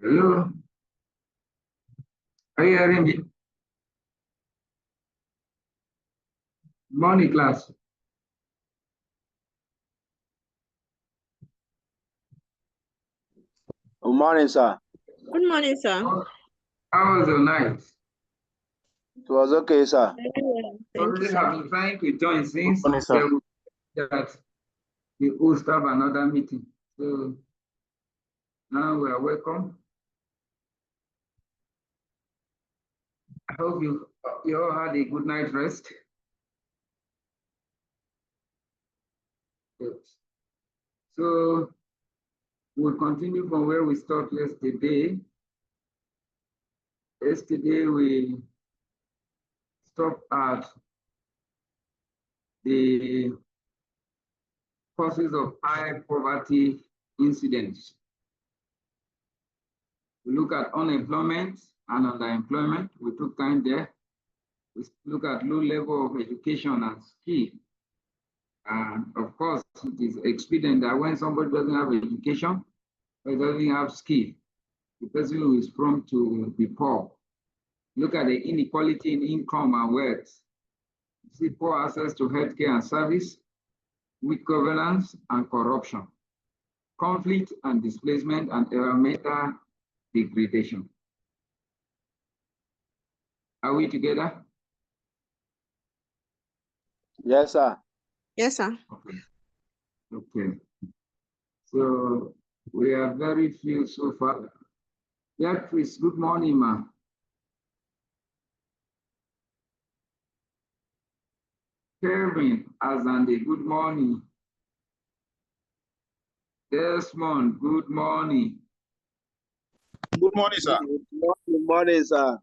Hello, are you hearing me? Morning, class. Good morning, sir. Good morning, sir. How was your night? It was okay, sir. Very well. Thank you, Already sir. have been trying to join since Good morning, sir. that we host have another meeting. So now we are welcome. I hope you all had a good night rest. Yes. So we'll continue from where we stopped yesterday. Yesterday we stopped at the causes of high poverty incidents. We look at unemployment and underemployment. We took time there. We look at low level of education and skill. And of course, it is expedient that when somebody doesn't have education or doesn't have skill, the person who is prone to be poor. Look at the inequality in income and wealth. You see poor access to healthcare and service, weak governance and corruption, conflict and displacement and environmental degradation. Are we together? Yes, sir. Yes, sir. Okay. Okay. So we are very few so far. Yeah, Chris, good morning, ma. Kevin, Azande, good morning. Desmond, good morning. Good morning, sir. Good morning, sir.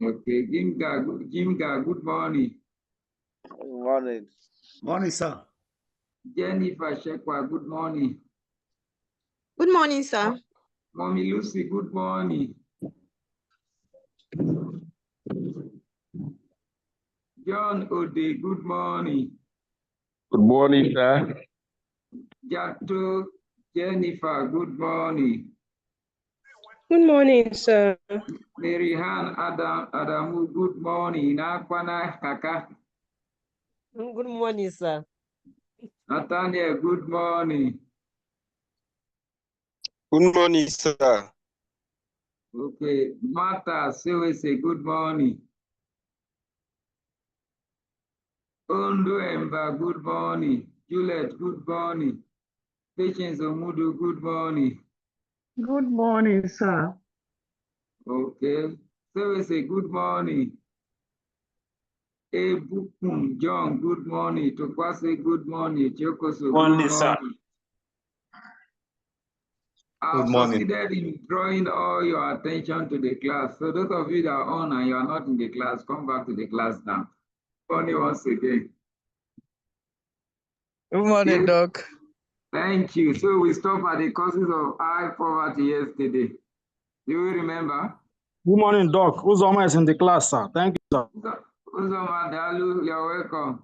Okay, Jimga, good morning. Good morning. Morning, sir. Jennifer Shekwa, good morning. Good morning, sir. Mommy Lucy, good morning. John Ode, good morning. Good morning, sir. Jato Jennifer, good morning. Good morning, sir. Maryhan Adamu, good morning. Nakwana Kaka. Good morning, sir. Nathaniel, good morning. Good morning, sir. Okay, Martha, say good morning. Ondo Emba, good morning. Juliet, good morning. Patience Omudu, good morning. Good morning, sir. Okay, say good morning. Ebukun John, good morning. Tokwase, good morning. Chokoso, good morning. Sir. I've Good morning. succeeded in drawing all your attention to the class. So those of you that are on and you are not in the class, come back to the class now. Funny once again. Good morning, Yes. Doc. Thank you. So we stopped at the causes of high poverty yesterday. Do you remember? Good morning, Doc. Uzoma is in the class, sir. Thank you, sir. Uzoma Dalu, you're welcome.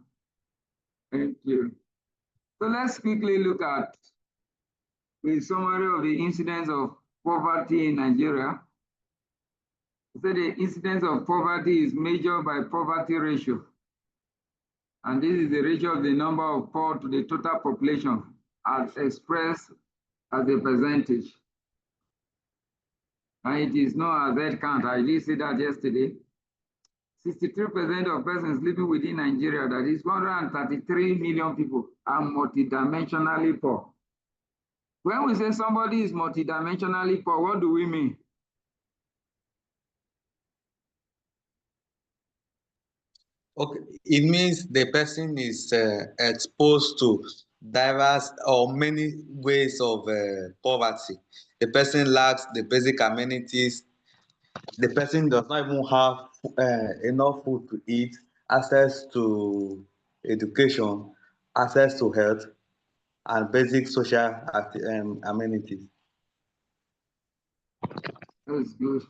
Thank you. So let's quickly look at the summary of the incidence of poverty in Nigeria. So the incidence of poverty is measured by poverty ratio. And this is the ratio of the number of poor to the total population as expressed as a percentage. And it is known as head count. I did say that yesterday. 63% of persons living within Nigeria, that is 133 million people, are multidimensionally poor. When we say somebody is multidimensionally poor, what do we mean? Okay, it means the person is exposed to diverse or many ways of poverty. The person lacks the basic amenities. The person does not even have enough food to eat, access to education, access to health, and basic social amenities. That's good.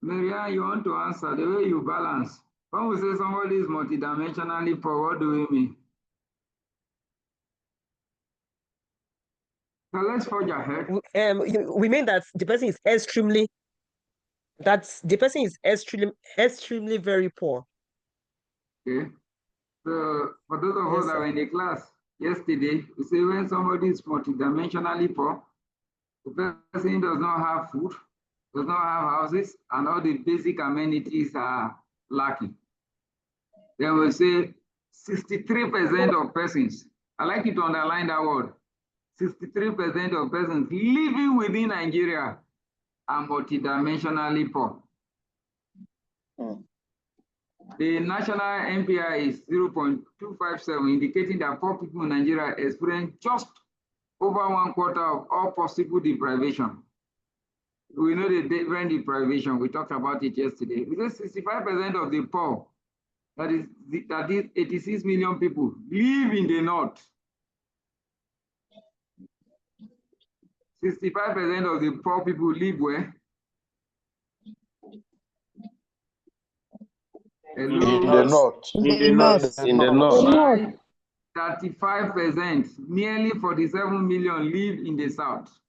Maria, you want to answer the way you balance. When we say somebody is multidimensionally poor, what do we mean? Now let's forge ahead. We mean that the person is extremely very poor. Okay. So for those of Yes, us that sir. were in the class yesterday, we say when somebody is multidimensionally poor, the person does not have food, does not have houses, and all the basic amenities are lacking. Then we say 63% of persons, I like you to underline that word, 63% of persons living within Nigeria are multidimensionally poor. The national MPI is 0.257, indicating that poor people in Nigeria experience just over 1/4 of all possible deprivation. We know the different deprivation, we talked about it yesterday. We say 65% of the poor, that is 86 million people, live in the north. 65% of the poor people live where? Hello? In the north. In the north. 35%, nearly 47 million live in the south.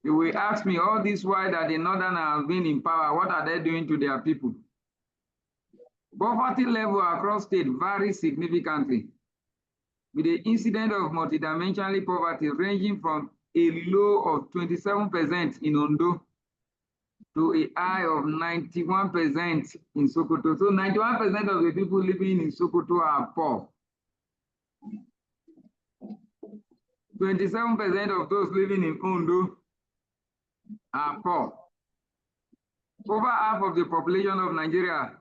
You will ask me all this while that the northern have been in power, what are they doing to their people? Poverty level across state varies significantly, with the incidence of multidimensional poverty ranging from a low of 27% in Ondo to a high of 91% in Sokoto. So 91% of the people living in Sokoto are poor. 27% of those living in Ondo are poor. Over half of the population of Nigeria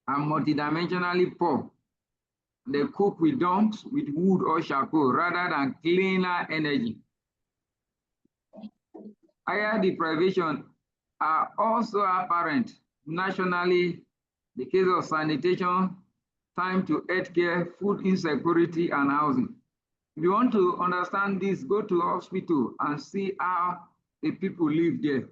are multidimensionally poor. They cook with dumps, with wood or charcoal, rather than cleaner energy. Higher deprivation are also apparent nationally. The case of sanitation, time to healthcare, food insecurity, and housing. If you want to understand this, go to hospital and see how the people live there.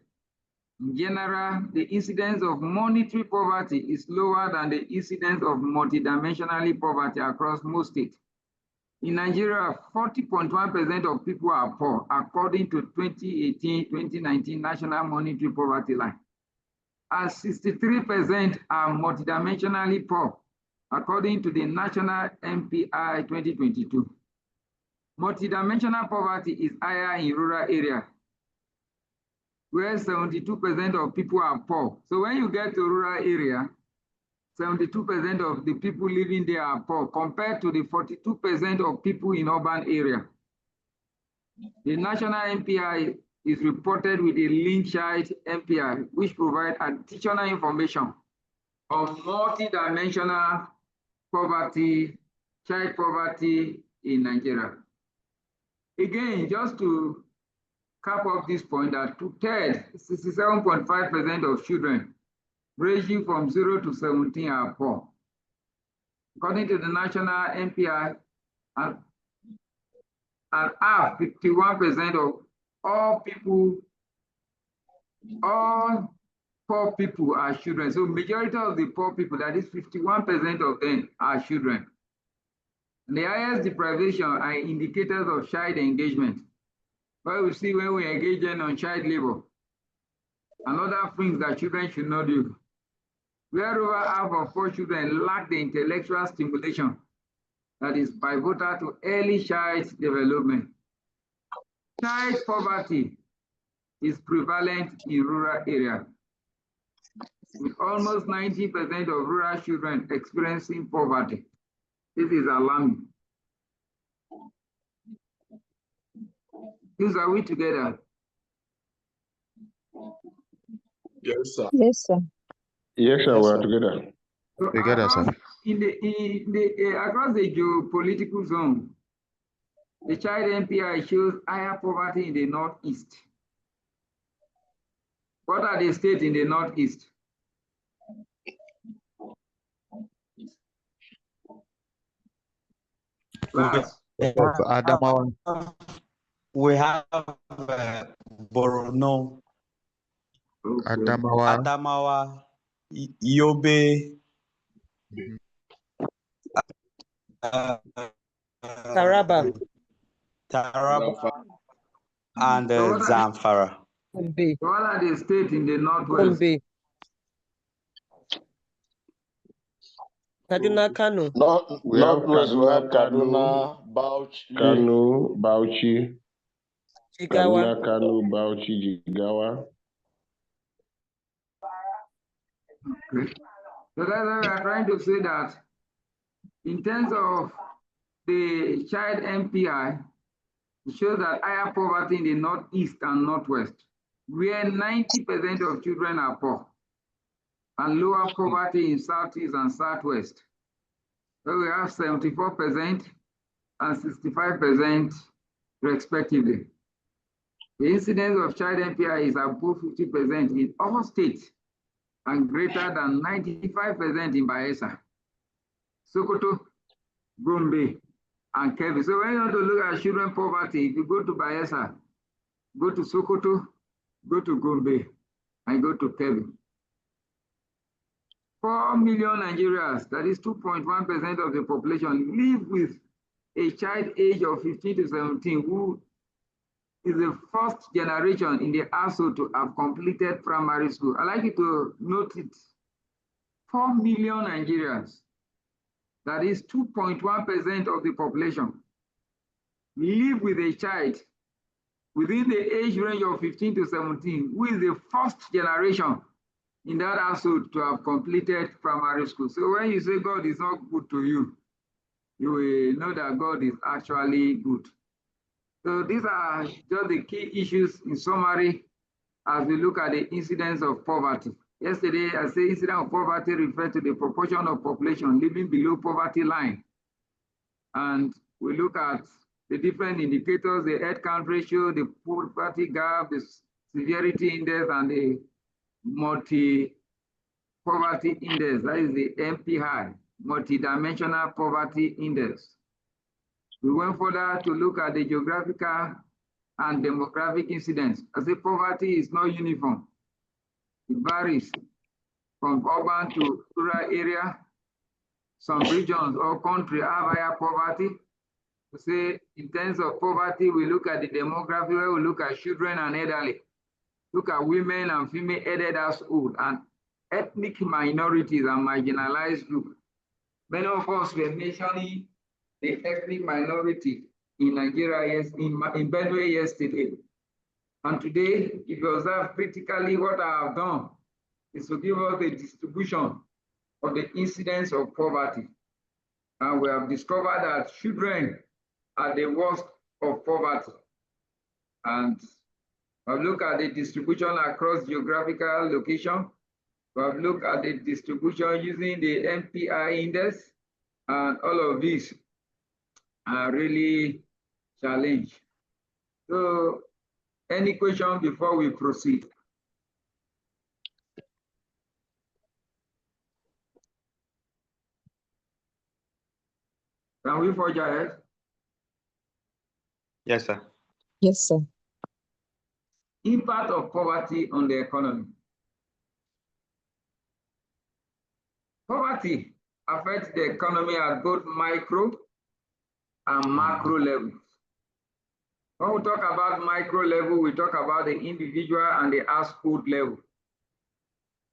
In general, the incidence of monetary poverty is lower than the incidence of multidimensional poverty across most states. In Nigeria, 40.1% of people are poor, according to 2018-2019 National Monetary Poverty Line. And 63% are multidimensionally poor, according to the National MPI 2022. Multidimensional poverty is higher in rural areas, where 72% of people are poor. So when you get to rural area, 72% of the people living there are poor, compared to the 42% of people in urban area. The national MPI is reported with a link child MPI, which provides additional information on multidimensional poverty, child poverty in Nigeria. Again, just to cap off this point, that 2/3, 67.5% of children ranging from 0 to 17 are poor. According to the national MPI, and half, 51% of all people, all poor people are children. So majority of the poor people, that is 51% of them, are children. And the highest deprivation are indicators of child engagement. What we see when we engage them on child labor and other things that children should not do. Where over half of poor children lack the intellectual stimulation that is pivotal to early child development. Child poverty is prevalent in rural areas, with almost 90% of rural children experiencing poverty. This is alarming. Are we together? Yes, sir. Yes, sir. Yes, sir, we're together. So Together, across, sir. Across the geopolitical zone, the child MPI shows higher poverty in the Northeast. What are the states in the Northeast? Class. Adamawa. We have Borno, Okay. Adamawa, Yobe, Taraba. Taraba, and So what are Zamfara. Gombe. what are the states in the northwest? Gombe. Kaduna, Kano. We have Northwest, we have Kaduna, Kaduna, Bauchi. Kano, Bauchi, Jigawa. Kaduna, Kano, Bauchi, Jigawa. Okay. So that's why we are trying to say that in terms of the child MPI, it shows that higher poverty in the northeast and northwest, where 90% of children are poor, and lower poverty in southeast and southwest, where we have 74% and 65% respectively. The incidence of child MPI is above 50% in all states and greater than 95% in Bayelsa, Sokoto, Gombe, and Kebbi. So when you want to look at children poverty, if you go to Bayelsa, go to Sokoto, go to Gombe, and go to Kebbi. 4 million Nigerians, that is 2.1% of the population, live with a child age of 15 to 17 who is the first generation in the household to have completed primary school. I like you to note it. 4 million Nigerians, that is 2.1% of the population, live with a child within the age range of 15 to 17, who is the first generation in that household to have completed primary school. So when you say God is not good to you, you will know that God is actually good. So these are just the key issues in summary as we look at the incidence of poverty. Yesterday, I said incidence of poverty refers to the proportion of population living below poverty line. And we look at the different indicators, the head count ratio, the poverty gap, the severity index, and the multi-poverty index, that is the MPI, multidimensional poverty index. We went further to look at the geographical and demographic incidence. I say poverty is not uniform. It varies from urban to rural area. Some regions or countries have higher poverty. We say in terms of poverty, we look at the demography where we look at children and elderly, look at women and female-headed household and ethnic minorities and marginalized groups. Many of us were mentioning the ethnic minority in Nigeria, yes, in Benue yesterday. And today, if you observe critically, what I have done is to give us the distribution of the incidence of poverty. And we have discovered that children are the worst of poverty. And I've looked at the distribution across geographical location. We've looked at the distribution using the MPI index, and all of these are really challenged. So, any question before we proceed? Can we forge ahead? Yes, sir. Yes, sir. Impact of poverty on the economy. Poverty affects the economy at both micro and macro levels. When we talk about micro level, we talk about the individual and the household level.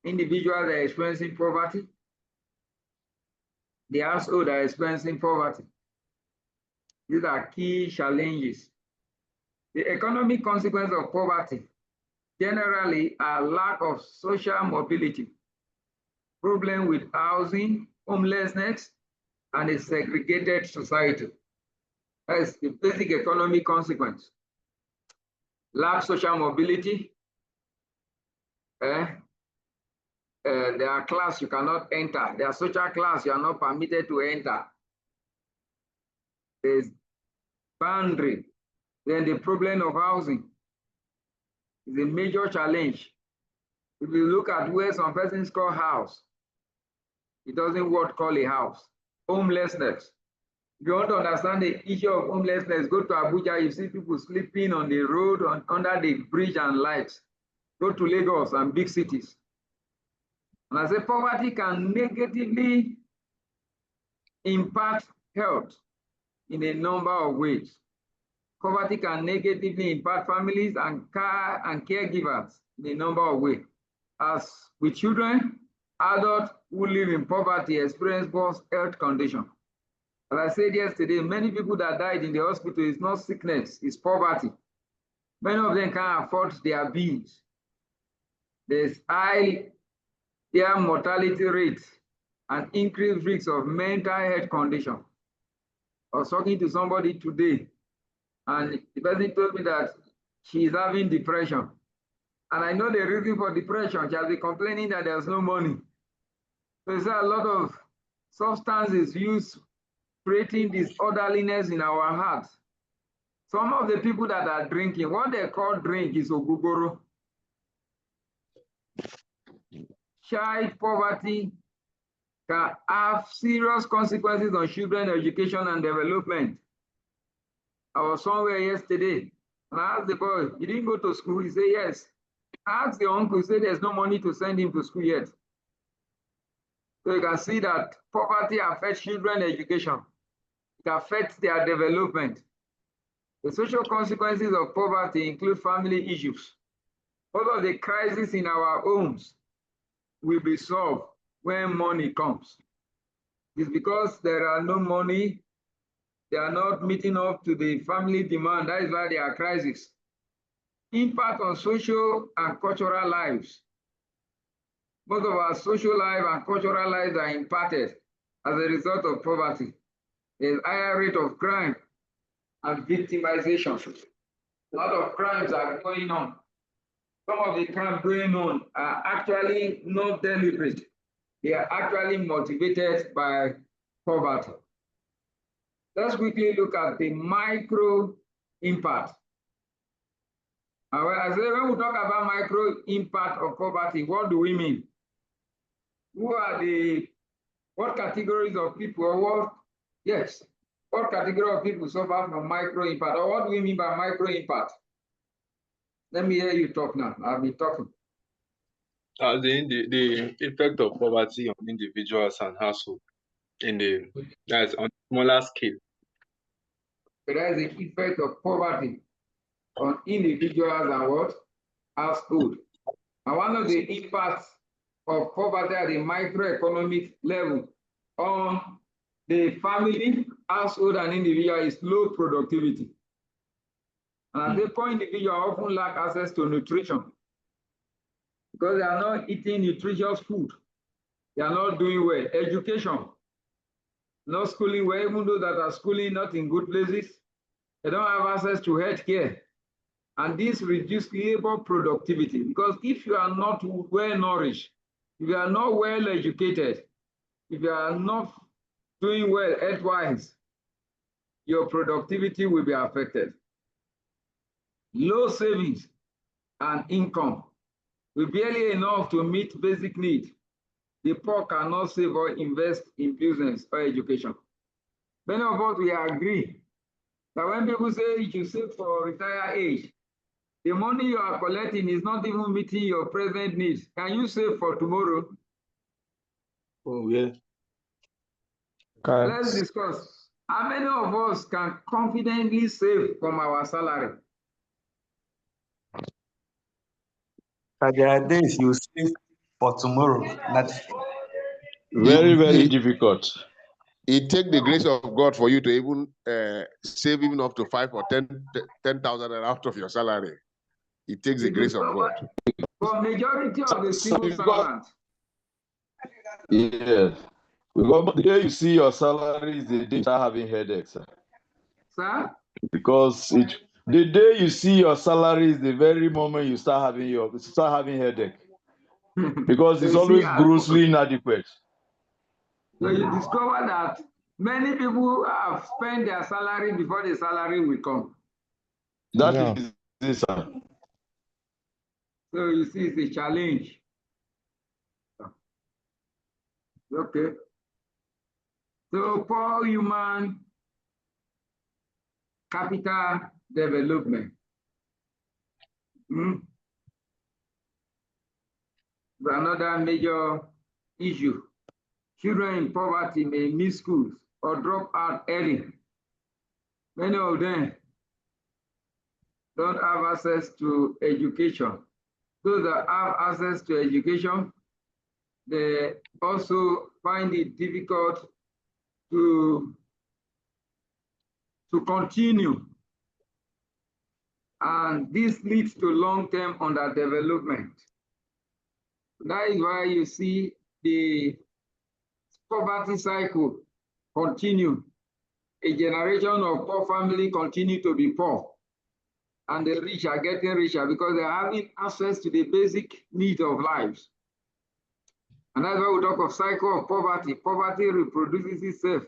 Individuals are experiencing poverty. The household are experiencing poverty. These are key challenges. The economic consequence of poverty generally are lack of social mobility, problem with housing, homelessness, and a segregated society. That's the basic economic consequence. Lack social mobility. There are class you cannot enter. There are social class you are not permitted to enter. There's boundary. Then the problem of housing is a major challenge. If you look at where some persons call house, it doesn't what call a house. Homelessness. If you want to understand the issue of homelessness, go to Abuja, you see people sleeping on the road, under the bridge and lights. Go to Lagos and big cities. And I say poverty can negatively impact health in a number of ways. Poverty can negatively impact families and caregivers in a number of ways. As with children, adults who live in poverty experience worse health conditions. As I said yesterday, many people that died in the hospital is not sickness, it's poverty. Many of them can't afford their bills. There's higher mortality rates and increased risks of mental health conditions. I was talking to somebody today, and the person told me that she is having depression. And I know the reason for depression. She has been complaining that there's no money. So there's a lot of substances used creating disorderliness in our hearts. Some of the people that are drinking, what they call drink is ogogoro. Child poverty can have serious consequences on children's education and development. I was somewhere yesterday, and I asked the boy, "You didn't go to school?" He said, "Yes." I asked the uncle, he said, "There's no money to send him to school yet." So you can see that poverty affects children's education. It affects their development. The social consequences of poverty include family issues. All of the crises in our homes will be solved when money comes. It's because there are no money, they are not meeting up to the family demand. That is why there are crises. Impact on social and cultural lives. Most of our social life and cultural lives are impacted as a result of poverty. There's a higher rate of crime and victimization. A lot of crimes are going on. Some of the crimes going on are actually not deliberate. They are actually motivated by poverty. Let's quickly look at the micro impact. I say when we talk about micro impact of poverty, what do we mean? What categories of people, or what category of people suffer from micro impact, or what do we mean by micro impact? Let me hear you talk now. I've been talking. The effect of poverty on individuals and households that's on smaller scale. So that is the effect of poverty on individuals and what? Household. And one of the impacts of poverty at the microeconomic level on the family, household, and individual is low productivity. And at the point, individuals often lack access to nutrition because they are not eating nutritious food. They are not doing well. Education, not schooling well, even those that are schooling not in good places, they don't have access to health care. And this reduces labor productivity because if you are not well nourished, if you are not well educated, if you are not doing well health-wise, your productivity will be affected. Low savings and income will barely enough to meet basic needs. The poor cannot save or invest in business or education. Many of us will agree that when people say you should save for retirement age, the money you are collecting is not even meeting your present needs. Can you save for tomorrow? Oh, yeah. Let's discuss. How many of us can confidently save from our salary? There are days you save for tomorrow. Very It- difficult. It takes the grace of God for you to even save even up to 5 or 10,000 out of your salary. It takes the grace of God. For majority of the civil servants. Yes. Because the day you see your salary is the day you start having headaches. Sir? Because the day you see your salary is the very moment you start having headache. Because it's always grossly inadequate. So you discover that many people have spent their salary before the salary will come. That is it, sir. So you see, it's a challenge. Okay. So for human capital development. Another major issue. Children in poverty may miss schools or drop out early. Many of them don't have access to education. Those that have access to education, they also find it difficult to continue. And this leads to long-term underdevelopment. That is why you see the poverty cycle continue. A generation of poor families continue to be poor. And the rich are getting richer because they're having access to the basic needs of life. And that's why we talk of cycle of poverty. Poverty reproduces itself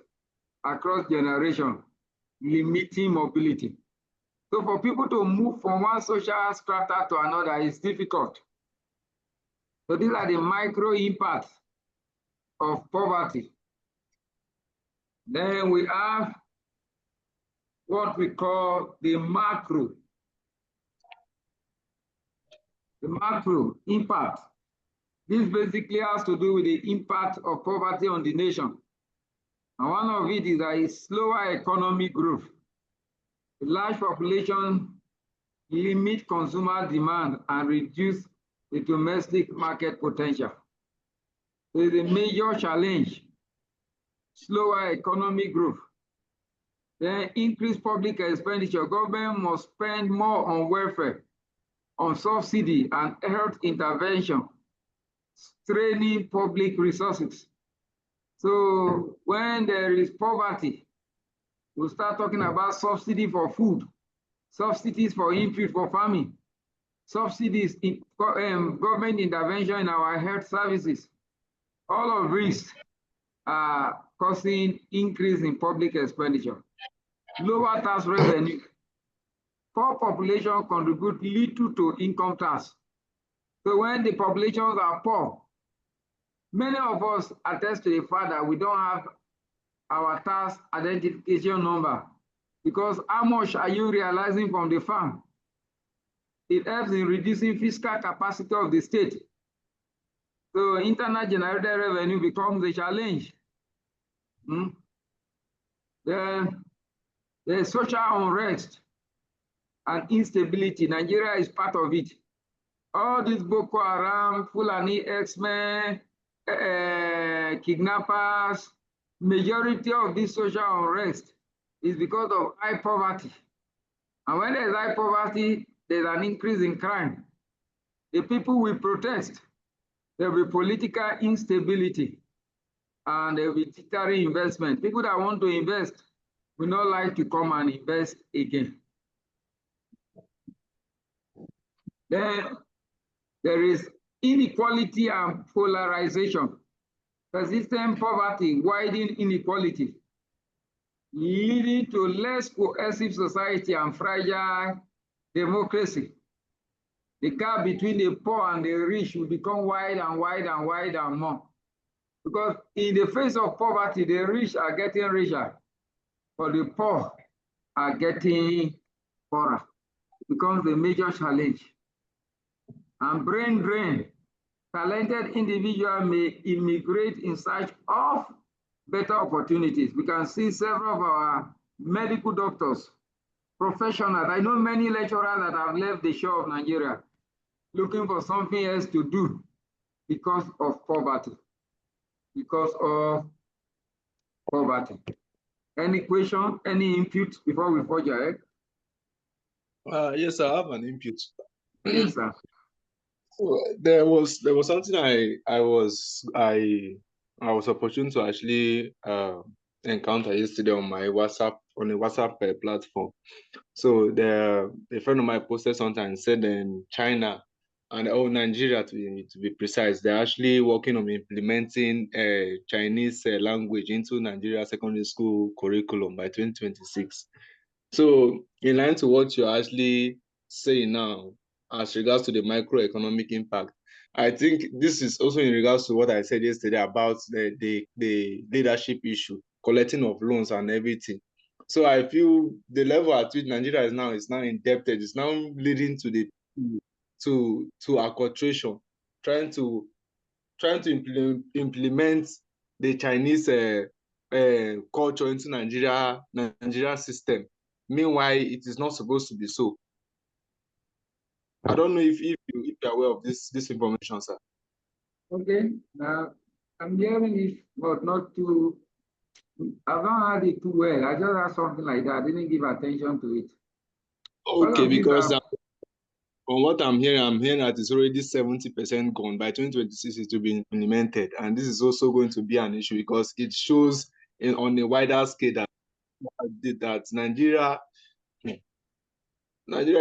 across generations, limiting mobility. So for people to move from one social strata to another is difficult. So these are the micro impacts of poverty. Then we have what we call the macro. The macro impact. This basically has to do with the impact of poverty on the nation. And one of it is that it's slower economic growth. The large population limit consumer demand and reduce the domestic market potential. So it's a major challenge. Slower economic growth. Then increased public expenditure. Government must spend more on welfare, on subsidy and health intervention, straining public resources. So when there is poverty, we'll start talking about subsidy for food, subsidies for input for farming, subsidies in government intervention in our health services. All of these are causing increase in public expenditure. Lower tax revenue. Poor population contribute little to income tax. So when the populations are poor, many of us attest to the fact that we don't have our tax identification number, because how much are you realizing from the farm? It helps in reducing fiscal capacity of the state. So internal generated revenue becomes a challenge. The social unrest and instability, Nigeria is part of it. All these Boko Haram, Fulani X-Men, kidnappers, majority of this social unrest is because of high poverty. And when there's high poverty, there's an increase in crime. The people will protest. There will be political instability, and there will be tertiary investment. People that want to invest will not like to come and invest again. Then there is inequality and polarization. Persistent poverty widening inequality, leading to less cohesive society and fragile democracy. The gap between the poor and the rich will become wide and wide and wide and more. Because in the face of poverty, the rich are getting richer, but the poor are getting poorer. It becomes a major challenge. And brain drain. Talented individuals may immigrate in search of better opportunities. We can see several of our medical doctors, professionals. I know many lecturers that have left the shore of Nigeria looking for something else to do because of poverty. Because of poverty. Any question, any input before we forge ahead? Yes, I have an input. Yes, sir. There was something I was opportune to actually encounter yesterday on my WhatsApp, on a WhatsApp platform. So a friend of mine posted something and said in China and Nigeria to be precise, they're actually working on implementing Chinese language into Nigeria secondary school curriculum by 2026. So in line to what you're actually saying now, as regards to the microeconomic impact, I think this is also in regards to what I said yesterday about the leadership issue, collecting of loans and everything. So I feel the level at which Nigeria is now indebted is now leading to the to acculturation, trying to implement the Chinese culture into Nigeria system. Meanwhile, it is not supposed to be so. I don't know if you're aware of this information, sir. Okay. Now, I'm hearing it, but not too. I've not heard it too well. I just heard something like that. I didn't give attention to it. Okay, because from what I'm hearing that it's already 70% gone. By 2026, it will be implemented. And this is also going to be an issue because it shows on a wider scale that Nigeria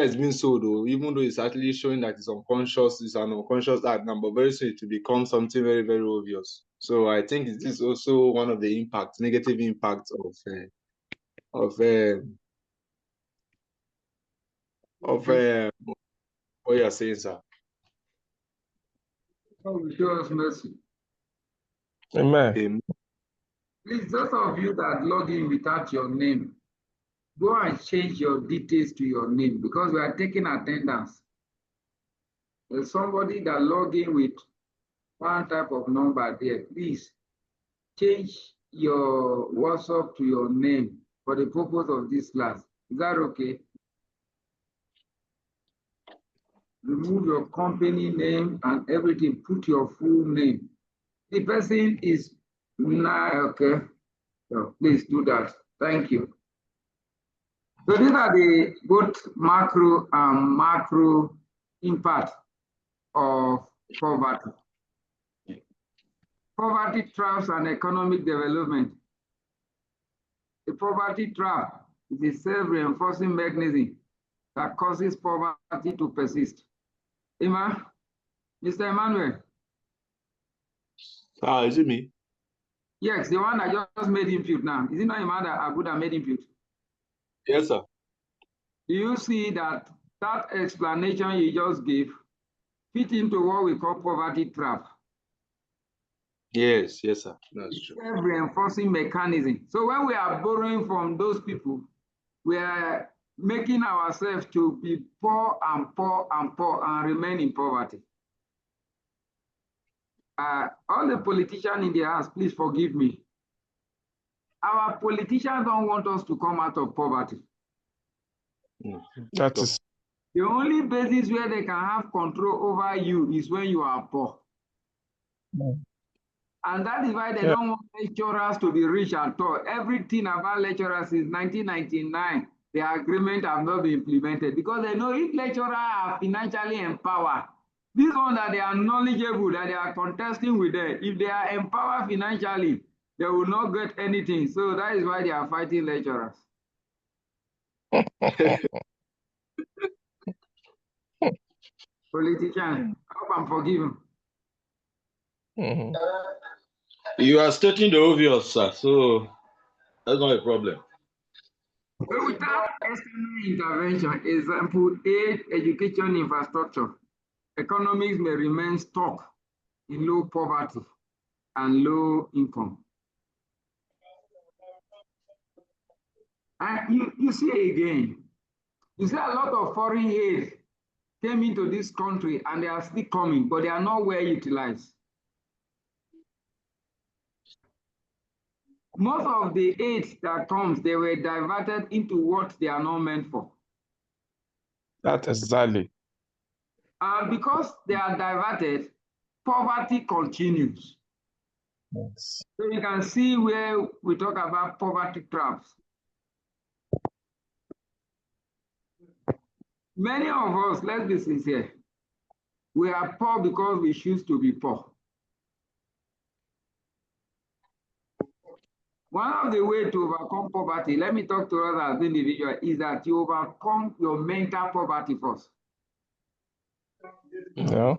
is being sold, though, even though it's actually showing that it's an unconscious act now, but very soon it will become something very, very obvious. So I think this is also one of the negative impacts of what you're saying, sir. God will show us mercy. Amen. Please, those of you that log in without your name, go and change your details to your name because we are taking attendance. There's somebody that log in with one type of number there. Please change your WhatsApp to your name for the purpose of this class. Is that okay? Remove your company name and everything. Put your full name. The person is not okay. So please do that. Thank you. So these are the both macro and macro impact of poverty. Poverty traps and economic development. The poverty trap is a self-reinforcing mechanism that causes poverty to persist. Mr. Emmanuel. Is it me? Yes, the one that just made impute now. Is it not Emmanuel Abuda made impute? Yes, sir. Do you see that explanation you just gave fit into what we call poverty trap? Yes, sir. That's true. Self-reinforcing mechanism. So when we are borrowing from those people, we are making ourselves to be poor and poor and poor and remain in poverty. All the politicians in the house, please forgive me. Our politicians don't want us to come out of poverty. That is the only basis where they can have control over you is when you are poor. And that is why they don't want lecturers to be rich at all. Everything about lecturers since 1999, the agreement have not been implemented because they know if lecturers are financially empowered, these ones that they are knowledgeable, that they are contesting with them, if they are empowered financially, they will not get anything. So that is why they are fighting lecturers. Politicians, I hope I'm forgiven. You are stating the obvious, sir, so that's not a problem. So without external intervention, example, aid, education infrastructure, economies may remain stuck in low poverty and low income. And you see again, you see a lot of foreign aid came into this country and they are still coming, but they are not well utilized. Most of the aid that comes, they were diverted into what they are not meant for. that exactly. And because they are diverted, poverty continues. Yes. So you can see where we talk about poverty traps. Many of us, let's be sincere, we are poor because we choose to be poor. One of the ways to overcome poverty, let me talk to us as individuals, is that you overcome your mental poverty first. Yeah.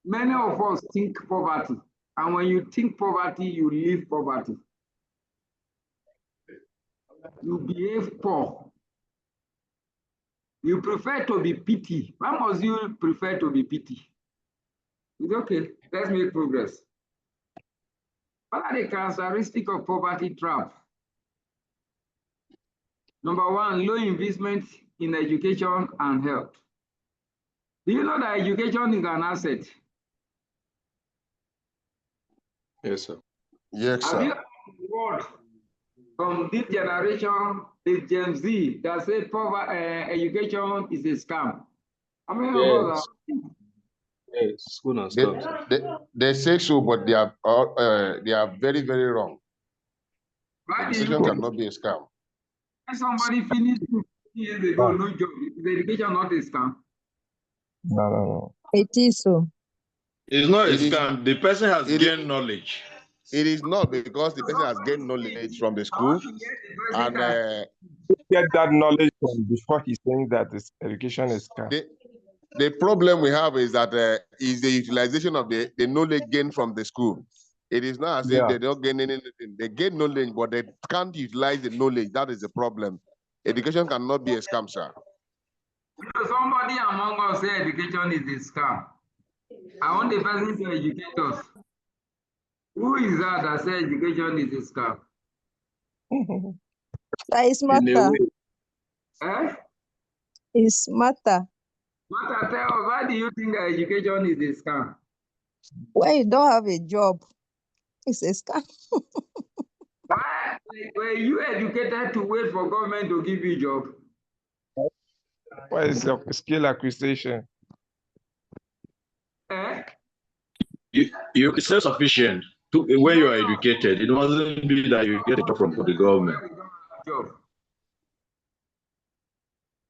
Many of us think poverty, and when you think poverty, you live poverty. You behave poor. You prefer to be pity. Why must you prefer to be pity? It's okay, let's make progress. What are the characteristics of poverty trap? Number one, low investment in education and health. Do you know that education is an asset? Yes, sir. Yes, Have you sir. heard the word from this generation, the Gen Z, that say education is a scam? How many of us Yes, are? yes, school and They, stuff, sir. they say so, but they are very, very wrong. Why do you Education think cannot be a scam. when somebody finished 2 years ago, no job? Is education not a scam? No. It is so. It's not a It is scam. The person has it, gained knowledge. it is not because the person has gained knowledge from the I school want to get the person and that Get that knowledge from before he's saying that this education is scam. the problem we have is that is the utilization of the knowledge gained from the school. It is not as if Yeah. they don't gain anything. They gain knowledge, but they can't utilize the knowledge. That is the problem. Education cannot be a scam, sir. somebody among us say education is a scam. I want the person to educate us. Who is that says education is a scam? That is In a matter. way, Eh? It's matter. What I tell us, why do you think that education is a scam? When you don't have a job, it's a scam. Why were you educated to wait for government to give you a job? What is your skill acquisition? Eh? You're self-sufficient. When you are educated, it mustn't be that you get a job from the government. Job.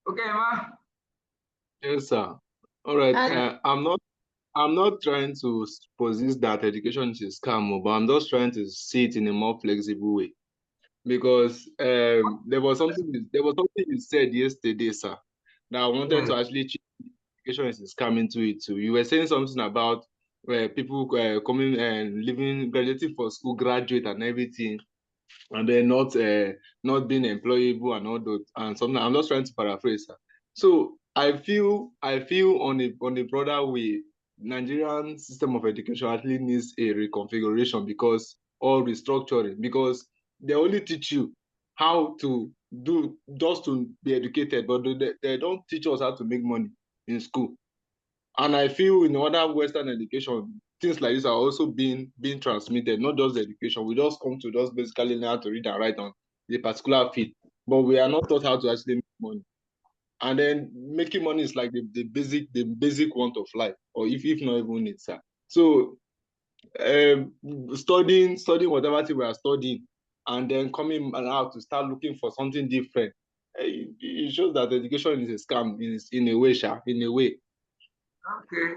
Okay, ma. yes, sir. All right. And I'm not trying to possess that education is a scam, but I'm just trying to see it in a more flexible way. Because there was something you said yesterday, sir, that I wanted to actually change education is a scam into it too. You were saying something about people coming and leaving, graduating for school, graduate and everything, and then not being employable and all that and something. I'm just trying to paraphrase, sir. So I feel on a broader way, Nigerian system of education actually needs a reconfiguration or restructuring, because they only teach you how to do just to be educated, but they don't teach us how to make money in school. And I feel in other Western education, things like this are also being transmitted, not just the education. We just come to just basically learn how to read and write on the particular field, but we are not taught how to actually make money. And then making money is like the basic want of life, or if not even it, sir. So studying whatever thing we are studying, and then coming out to start looking for something different, it shows that education is a scam in a way, sir, in a way. Okay.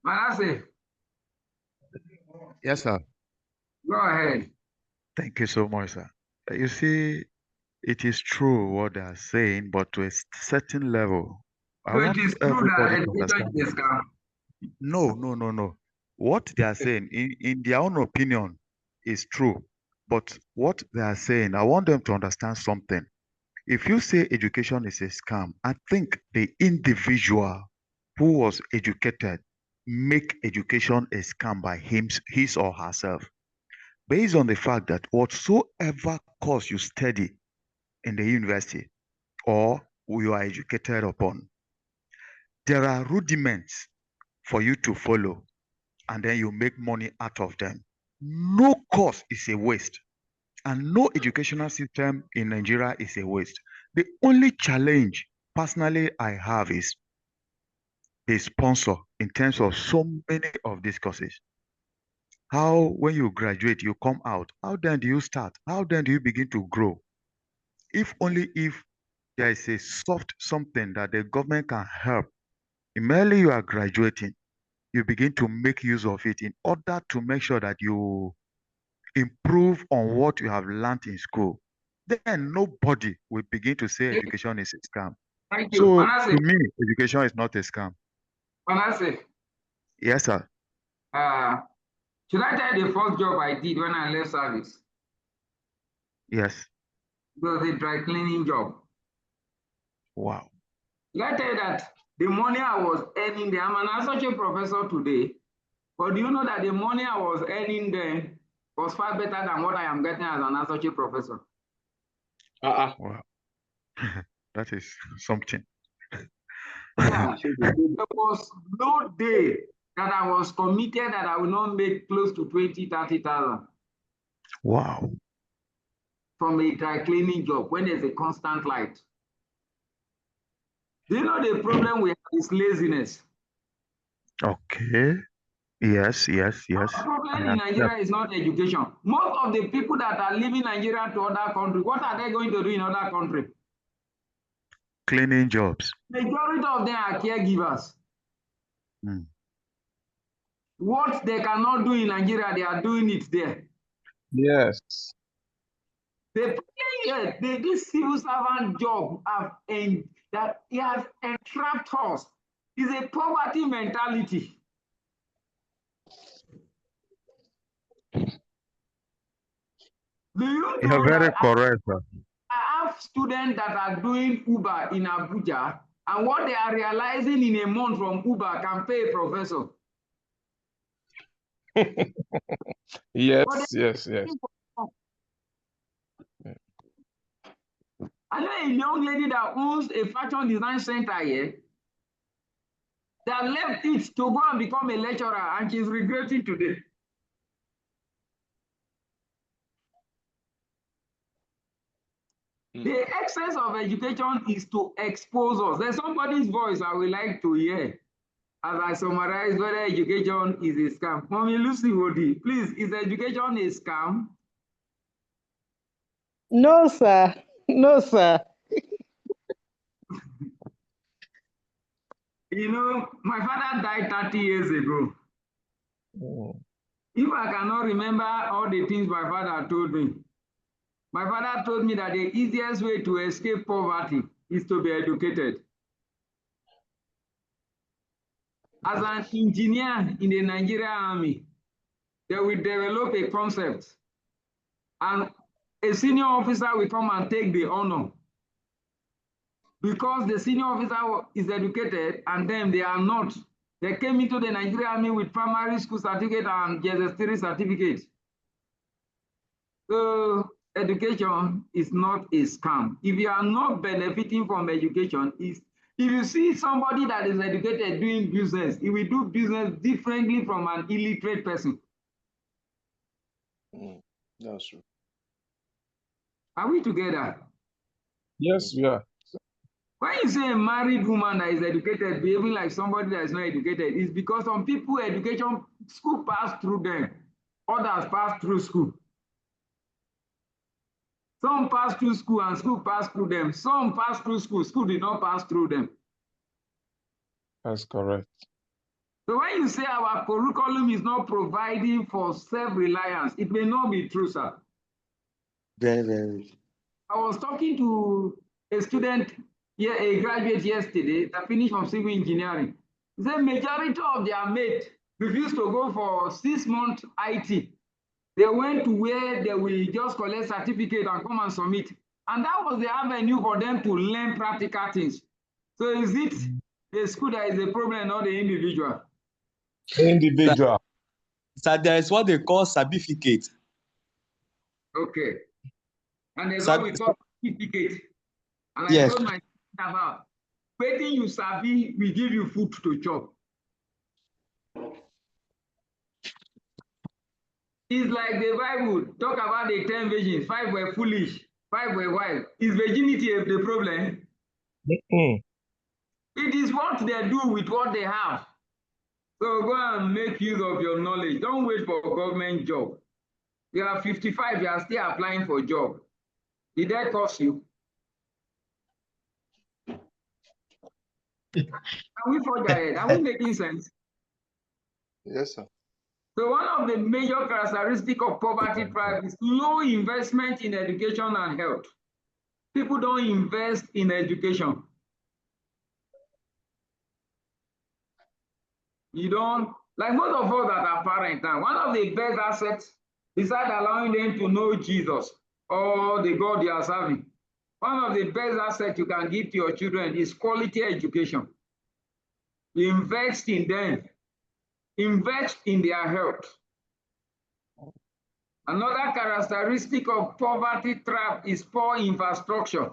Manasseh, Yes, sir. go ahead. Thank you so much, sir. You see, it is true what they are saying, but to a certain level, I So it want is true that everybody to education understand. is a scam. No. What they are saying, in their own opinion, is true. But what they are saying, I want them to understand something. If you say education is a scam, I think the individual who was educated make education a scam by his or herself, based on the fact that whatsoever course you study in the university or you are educated upon, there are rudiments for you to follow, and then you make money out of them. No course is a waste, and no educational system in Nigeria is a waste. The only challenge personally I have is the sponsor in terms of so many of these courses. How, when you graduate, you come out, how then do you start? How then do you begin to grow? If only if there is a soft something that the government can help, immediately you are graduating, you begin to make use of it in order to make sure that you improve on what you have learned in school. Then nobody will begin to say education is a scam. Thank you. So Manasseh, to me, education is not a scam. Manasseh, Yes, sir. should I tell you the first job I did when I left service? Yes. It was a dry cleaning job. Wow. Should I tell you that the money I was earning there, I'm an associate professor today, but do you know that the money I was earning then was far better than what I am getting as an associate professor? Wow. That is something. Yeah. There was no day that I was committed that I will not make close to 20, 30,000 Wow. from a dry cleaning job when there's a constant light. Do you know the problem we have is laziness? Okay. Yes, yes, The yes. problem I in accept. Nigeria is not education. Most of the people that are leaving Nigeria to other countries, what are they going to do in other countries? Cleaning jobs. Majority of them are caregivers. Mm. What they cannot do in Nigeria, they are doing it there. Yes. This civil servant job that he has entrapped us is a poverty mentality. Do you You're know very that correct, sir. I have students that are doing Uber in Abuja, and what they are realizing in a month from Uber can pay a professor. Yes, But yes, yes. I know a young lady that owns a fashion design center here that left it to go and become a lecturer, and she's regretting today. The essence of education is to expose us. There's somebody's voice I would like to hear as I summarize whether education is a scam. Mommy Lucy Wodi, please, is education a scam? No, sir. No, sir. You know, my father died 30 years ago. If I cannot remember all the things my father told me, my father told me that the easiest way to escape poverty is to be educated. As an engineer in the Nigerian army, they will develop a concept, and a senior officer will come and take the honor because the senior officer is educated and then they are not. They came into the Nigerian army with primary school certificate and GS3 certificate. So education is not a scam. If you are not benefiting from education, if you see somebody that is educated doing business, he will do business differently from an illiterate person. That's true. Are we together? Yes, we are. When you say a married woman that is educated behaving like somebody that is not educated, it's because some people education, school passed through them, others passed through school. Some passed through school and school passed through them. Some passed through school, school did not pass through them. That's correct. So when you say our curriculum is not providing for self-reliance, it may not be true, sir. Very, very. I was talking to a student, a graduate yesterday that finished from civil engineering. He said majority of their mates refused to go for 6-month IT. They went to where they will just collect certificate and come and submit. And that was the avenue for them to learn practical things. So is it the school that is a problem, not the individual? Individual. So there is what they call certificate. Okay. And there's what we call certificate. And I told my about waiting you sabi, we give you food to chop. It's like the Bible talk about the 10 virgins, 5 were foolish, 5 were wise. Is virginity the problem? It is what they do with what they have. So go and make use of your knowledge. Don't wait for a government job. You are 55, you are still applying for a job. Did that cost you? Are we forge ahead? Are we making sense? Yes, sir. So one of the major characteristics of poverty tribe is low investment in education and health. People don't invest in education. You don't, like most of us that are parents now, one of the best assets, besides allowing them to know Jesus or the God they are serving, one of the best assets you can give to your children is quality education. Invest in them. Invest in their health. Another characteristic of poverty trap is poor infrastructure.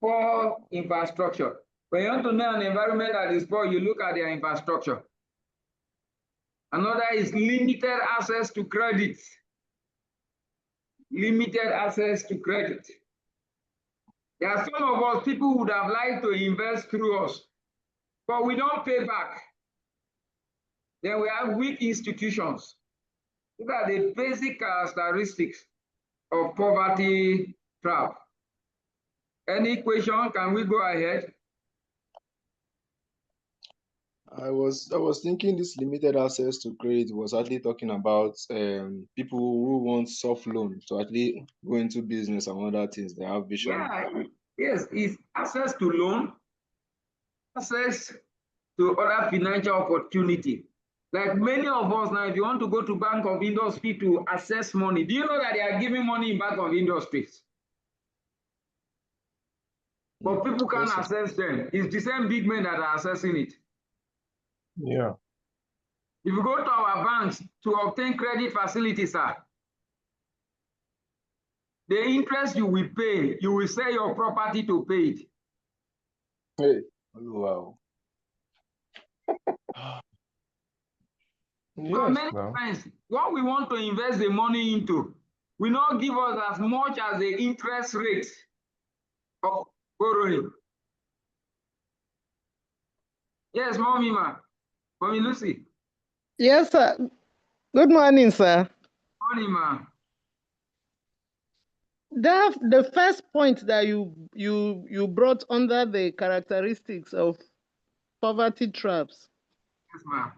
Poor infrastructure. When you want to know an environment that is poor, you look at their infrastructure. Another is limited access to credit. Limited access to credit. There are some of us, people would have liked to invest through us, but we don't pay back. Then we have weak institutions. These are the basic characteristics of poverty trap. Any question? Can we go ahead? I was thinking this limited access to credit was actually talking about people who want soft loan to actually go into business and other things. They have vision. Yeah, yes, it's access to loan, access to other financial opportunity. Like many of us now, if you want to go to Bank of Industry to access money, do you know that they are giving money in Bank of Industries? But people can't access them. It's the same big men that are accessing it. Yeah. If you go to our banks to obtain credit facilities, sir, the interest you will pay, you will sell your property to pay it. Hey, wow. So many times, what we want to invest the money into will not give us as much as the interest rate of borrowing. Yes, Mommy Lucy. Yes, sir. Good morning, sir. Morning, ma. The first point that you brought under the characteristics of poverty traps Yes, ma'am.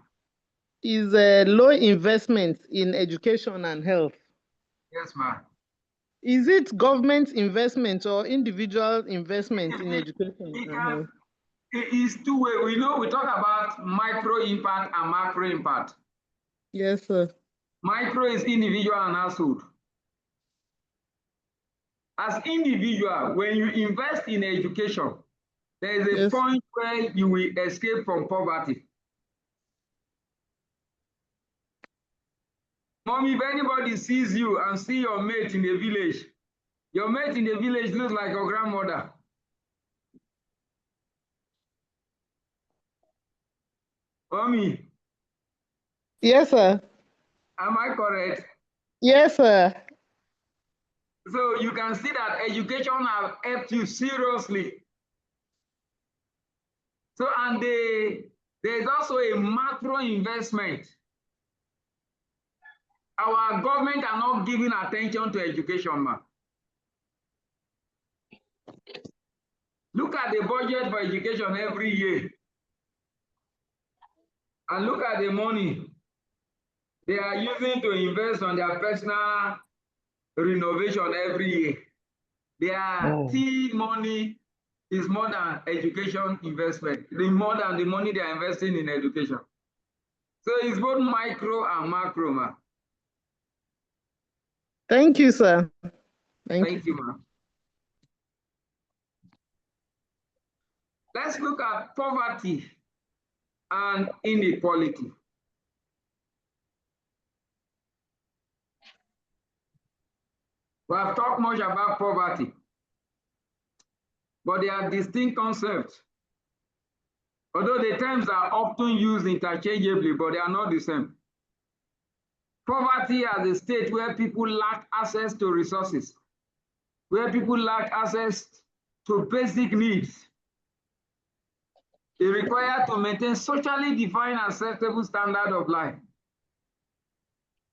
is low investment in education and health. Yes, ma'am. Is it government investment or individual investment in education and health? It is two ways. We know we talk about micro impact and macro impact. Yes, sir. Micro is individual and household. As individual, when you invest in education, there is a point where you will escape from poverty. Mommy, if anybody sees you and see your mate in the village, your mate in the village looks like your grandmother. Mommy. Yes, sir. Am I correct? Yes, sir. So you can see that education has helped you seriously. So, and there's also a macro investment. Our government are not giving attention to education, man. Look at the budget for education every year. And look at the money they are using to invest on their personal renovation every year. Their tea money is more than education investment, more than the money they are investing in education. So it's both micro and macro, man. Thank you, sir. Thank you, man. Let's look at poverty and inequality. We have talked much about poverty, but they are distinct concepts. Although the terms are often used interchangeably, but they are not the same. Poverty as a state where people lack access to resources, where people lack access to basic needs. It requires to maintain socially defined acceptable standard of life.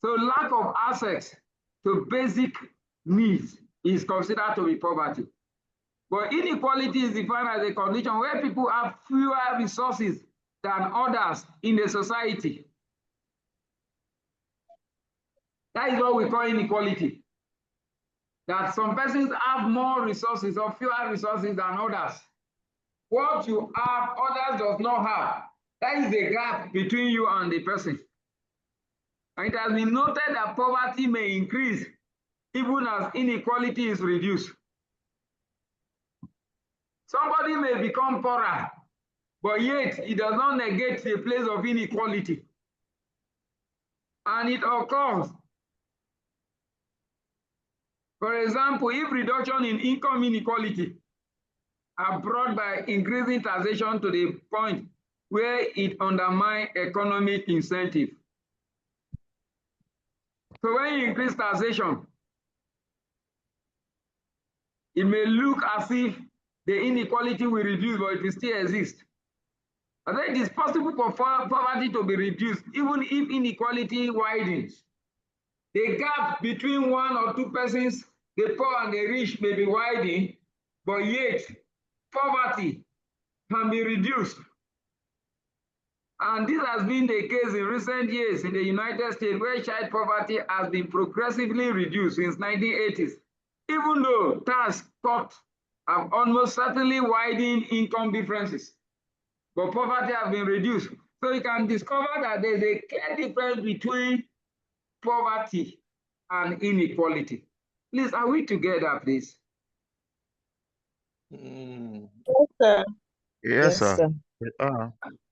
So lack of access to basic needs is considered to be poverty. But inequality is defined as a condition where people have fewer resources than others in the society. That is what we call inequality. That some persons have more resources or fewer resources than others. What you have, others does not have. That is the gap between you and the person. And it has been noted that poverty may increase even as inequality is reduced. Somebody may become poorer, but yet it does not negate the place of inequality. And it occurs. For example, if reduction in income inequality are brought by increasing taxation to the point where it undermines economic incentive. So when you increase taxation, It may look as if the inequality will reduce, but it will still exist. I think it is possible for poverty to be reduced, even if inequality widens. The gap between one or two persons, the poor and the rich, may be widening, but yet poverty can be reduced. And this has been the case in recent years in the United States, where child poverty has been progressively reduced since 1980s, even though tax cuts have almost certainly widened income differences. But poverty has been reduced. So you can discover that there's a clear difference between poverty and inequality. Please, are we together, please? Mm. Yes, sir. Yes, sir.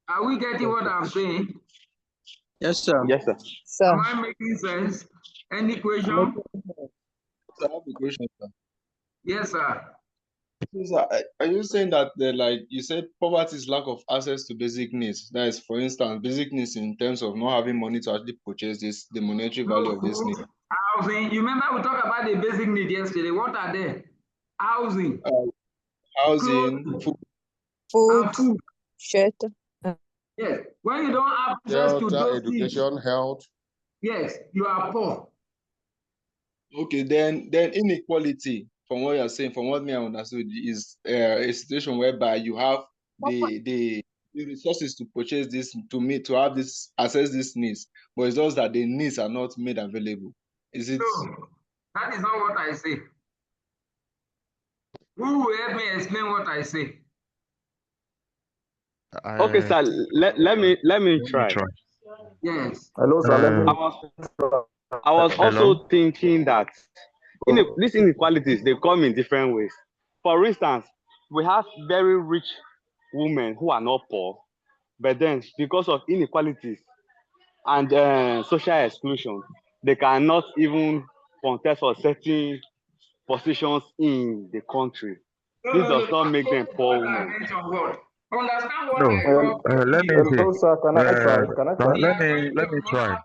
Are we getting what I'm saying? Yes, sir. Yes, sir. Am I making sense? Any question? I have a question, sir. Yes, sir. So, are you saying that like you said, poverty is lack of access to basic needs? That is, for instance, basic needs in terms of not having money to actually purchase the monetary value of this need. Housing. You remember we talked about the basic need yesterday. What are they? Housing. Housing, Food. Shelter. Yes. When you don't have access to Shelter, those education, things, health. yes, you are poor. Okay, then inequality, from what you're saying, from what me I understood, is a situation whereby you have the resources to purchase this, to have this, access these needs, but it's just that the needs are not made available. Is it? No, that is not what I say. Who will help me explain what I say? Okay, sir. Let me try. Yes. Hello, sir. I was also thinking that these inequalities, they come in different ways. For instance, we have very rich women who are not poor, but then because of inequalities and social exclusion, they cannot even contest for certain positions in the country. This does not make them poor women. Understand what No, I call let me see. Hello, sir. Can I try? Can I try? Let me try.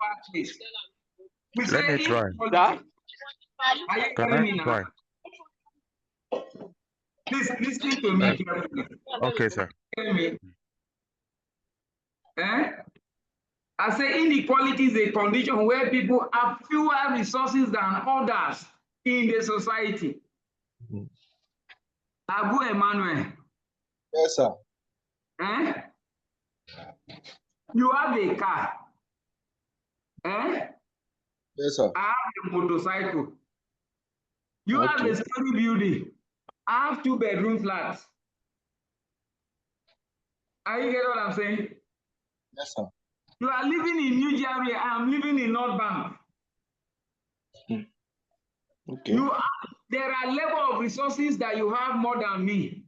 We Let me say try. inequality. Are you Can hearing I me now? try? Please listen to me carefully. Okay, sir. Hear me. I say inequality is a condition where people have fewer resources than others in the society. Abu Emmanuel. Yes, sir. You have a car. Yes, sir. I have a motorcycle. You have a story building. I have 2-bedroom flats. Are you getting what I'm saying? Yes, sir. You are living in New Jersey. I am living in North Bank. Okay. There are level of resources that you have more than me.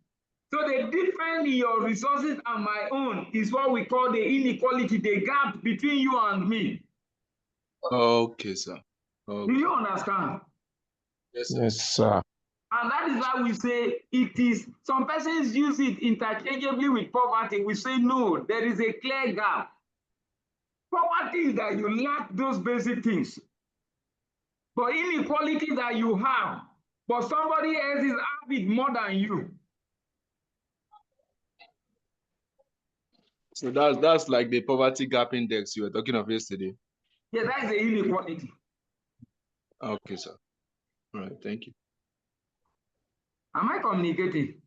So the difference in your resources and my own is what we call the inequality, the gap between you and me. Okay, sir. Do you understand? Yes, sir. Yes, sir. And that is why we say it is, some persons use it interchangeably with poverty. We say no, there is a clear gap. Poverty is that you lack those basic things. But inequality that you have, but somebody else is have it more than you. So that's like the poverty gap index you were talking of yesterday. Yeah, that is the inequality. Okay, sir. All right, thank you. Am I communicating?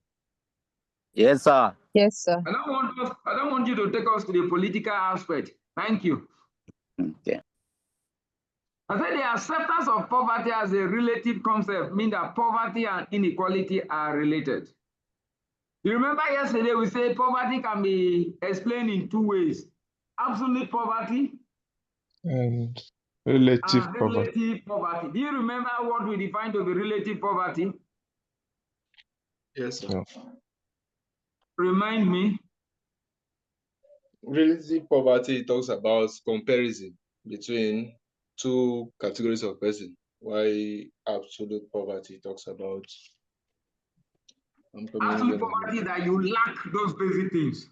Yes, sir. Yes, sir. I don't want you to take us to the political aspect. Thank you. Okay. I said the acceptance of poverty as a relative concept means that poverty and inequality are related. You remember yesterday we said poverty can be explained in 2 ways. Absolute poverty And relative and poverty. relative poverty. Do you remember what we define to be relative poverty? Yes, sir. No. Remind me. Relative poverty talks about comparison between two categories of person, while absolute poverty talks about Absolute poverty is that you lack those basic things.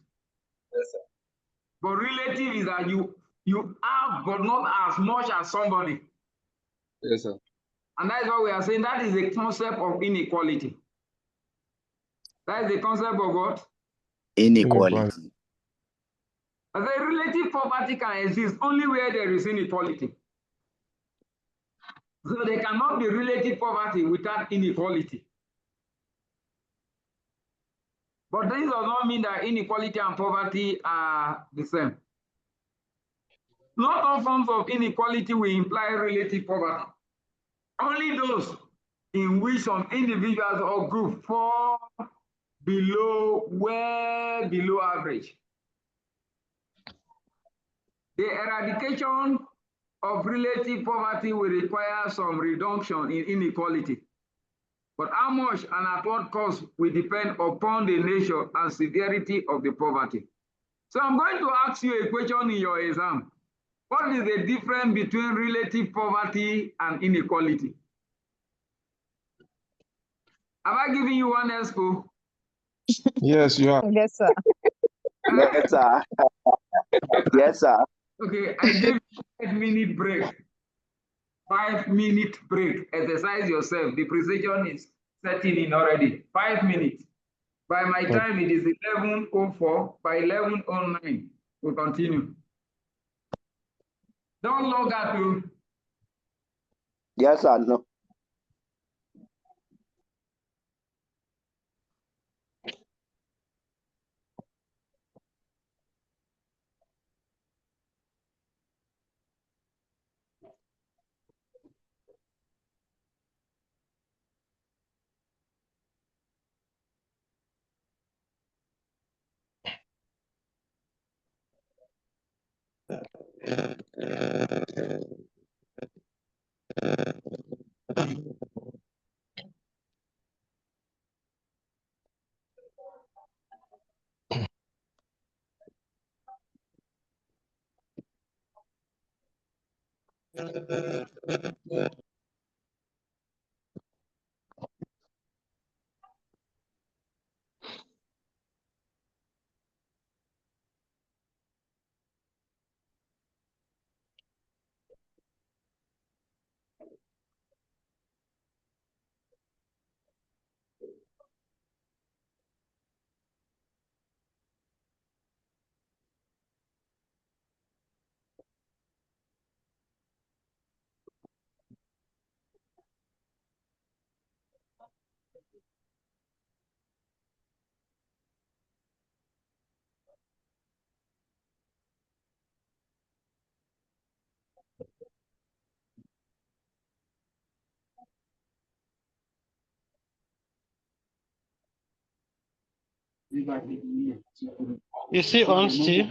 Yes, sir. But relative is that you have but not as much as somebody. Yes, sir. And that is what we are saying. That is the concept of inequality. That is the concept of what? Inequality. The relative poverty can exist only where there is inequality. So there cannot be relative poverty without inequality. But this does not mean that inequality and poverty are the same. Not all forms of inequality will imply relative poverty. Only those in which some individuals or groups fall below, way below average. The eradication of relative poverty will require some reduction in inequality. But how much and at what cost will depend upon the nature and severity of the poverty. So I'm going to ask you a question in your exam. What is the difference between relative poverty and inequality? Have I given you one expo? Yes, you are. Yes, sir. Yes, sir. Yes, sir. Okay, I gave you 5-minute break. 5-minute break. Exercise yourself. The precision is setting in already. 5 minutes. By my time, it is 11:04. By 11:09, we'll continue. Don't log out to. Yes, sir. No. You see on still?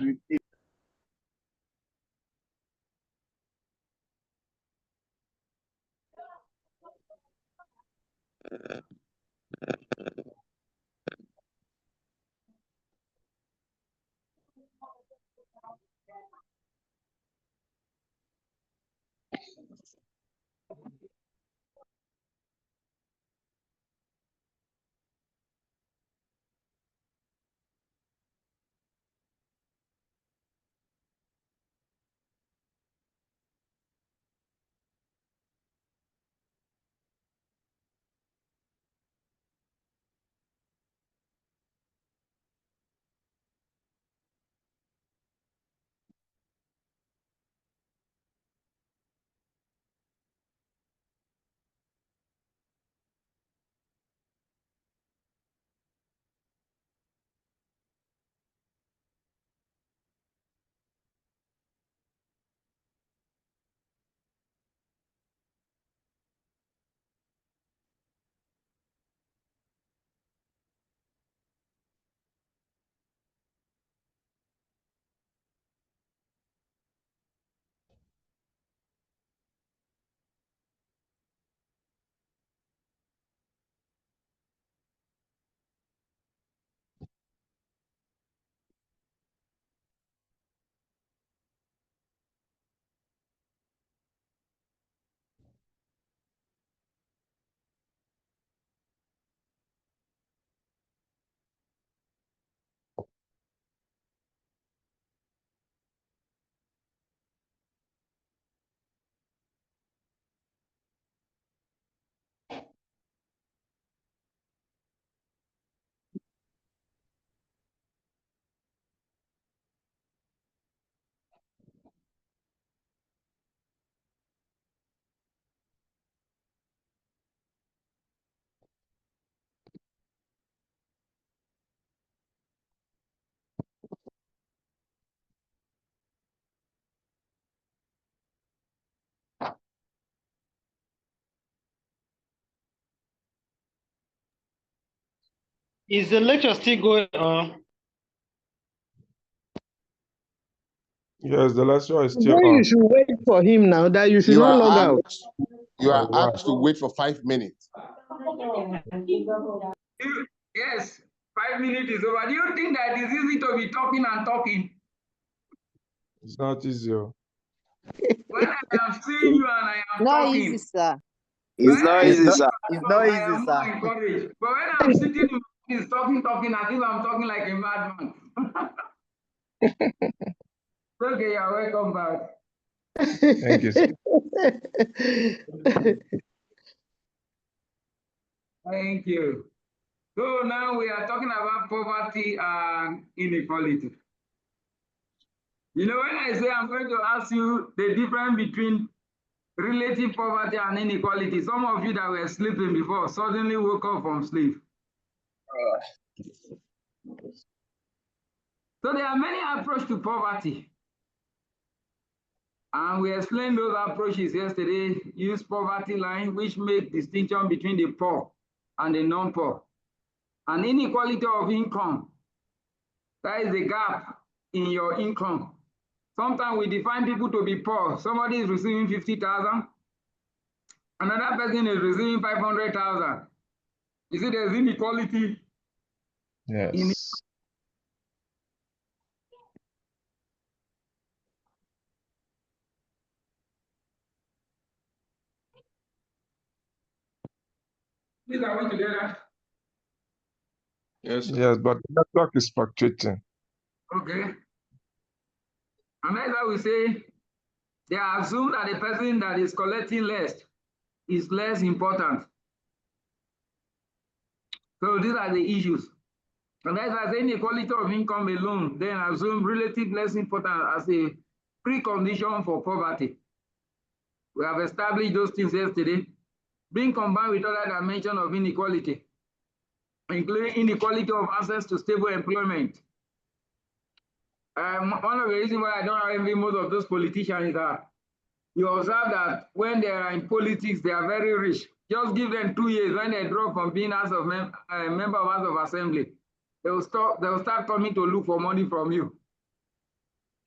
Is the lecture still going on? Yes, the lecture is still Then you on. should wait for him now, that you should You not log are out. asked, you are asked to wait for 5 minutes. Yes, 5 minutes is over. Do you think that it's easy to be talking and talking? It's not easy. When I am seeing you and I am Not talking, easy, sir. It's not easy, sir. It's not I easy, am more sir. encouraged. But when I'm sitting in my office talking, I think I'm talking like a madman. Okay, you're welcome back. Thank you, sir. Thank you. So now we are talking about poverty and inequality. You know, when I say I'm going to ask you the difference between relative poverty and inequality, some of you that were sleeping before suddenly woke up from sleep. So there are many approaches to poverty. And we explained those approaches yesterday. Use poverty line, which make distinction between the poor and the non-poor. And inequality of income, that is the gap in your income. Sometimes we define people to be poor. Somebody is receiving 50,000. Another person is receiving 500,000. You see, there's inequality. Yes. Please, are we together? Yes. Yes, but the network is fluctuating. Okay. And that's why we say they assume that the person that is collecting less is less important. So these are the issues. And that's why inequality of income alone, then assume relative less important as a precondition for poverty. We have established those things yesterday, being combined with other dimensions of inequality, including inequality of access to stable employment. One of the reasons why I don't envy most of those politicians is that you observe that when they are in politics, they are very rich. Just give them 2 years. When they drop from being a member of House of Assembly, they will start coming to look for money from you.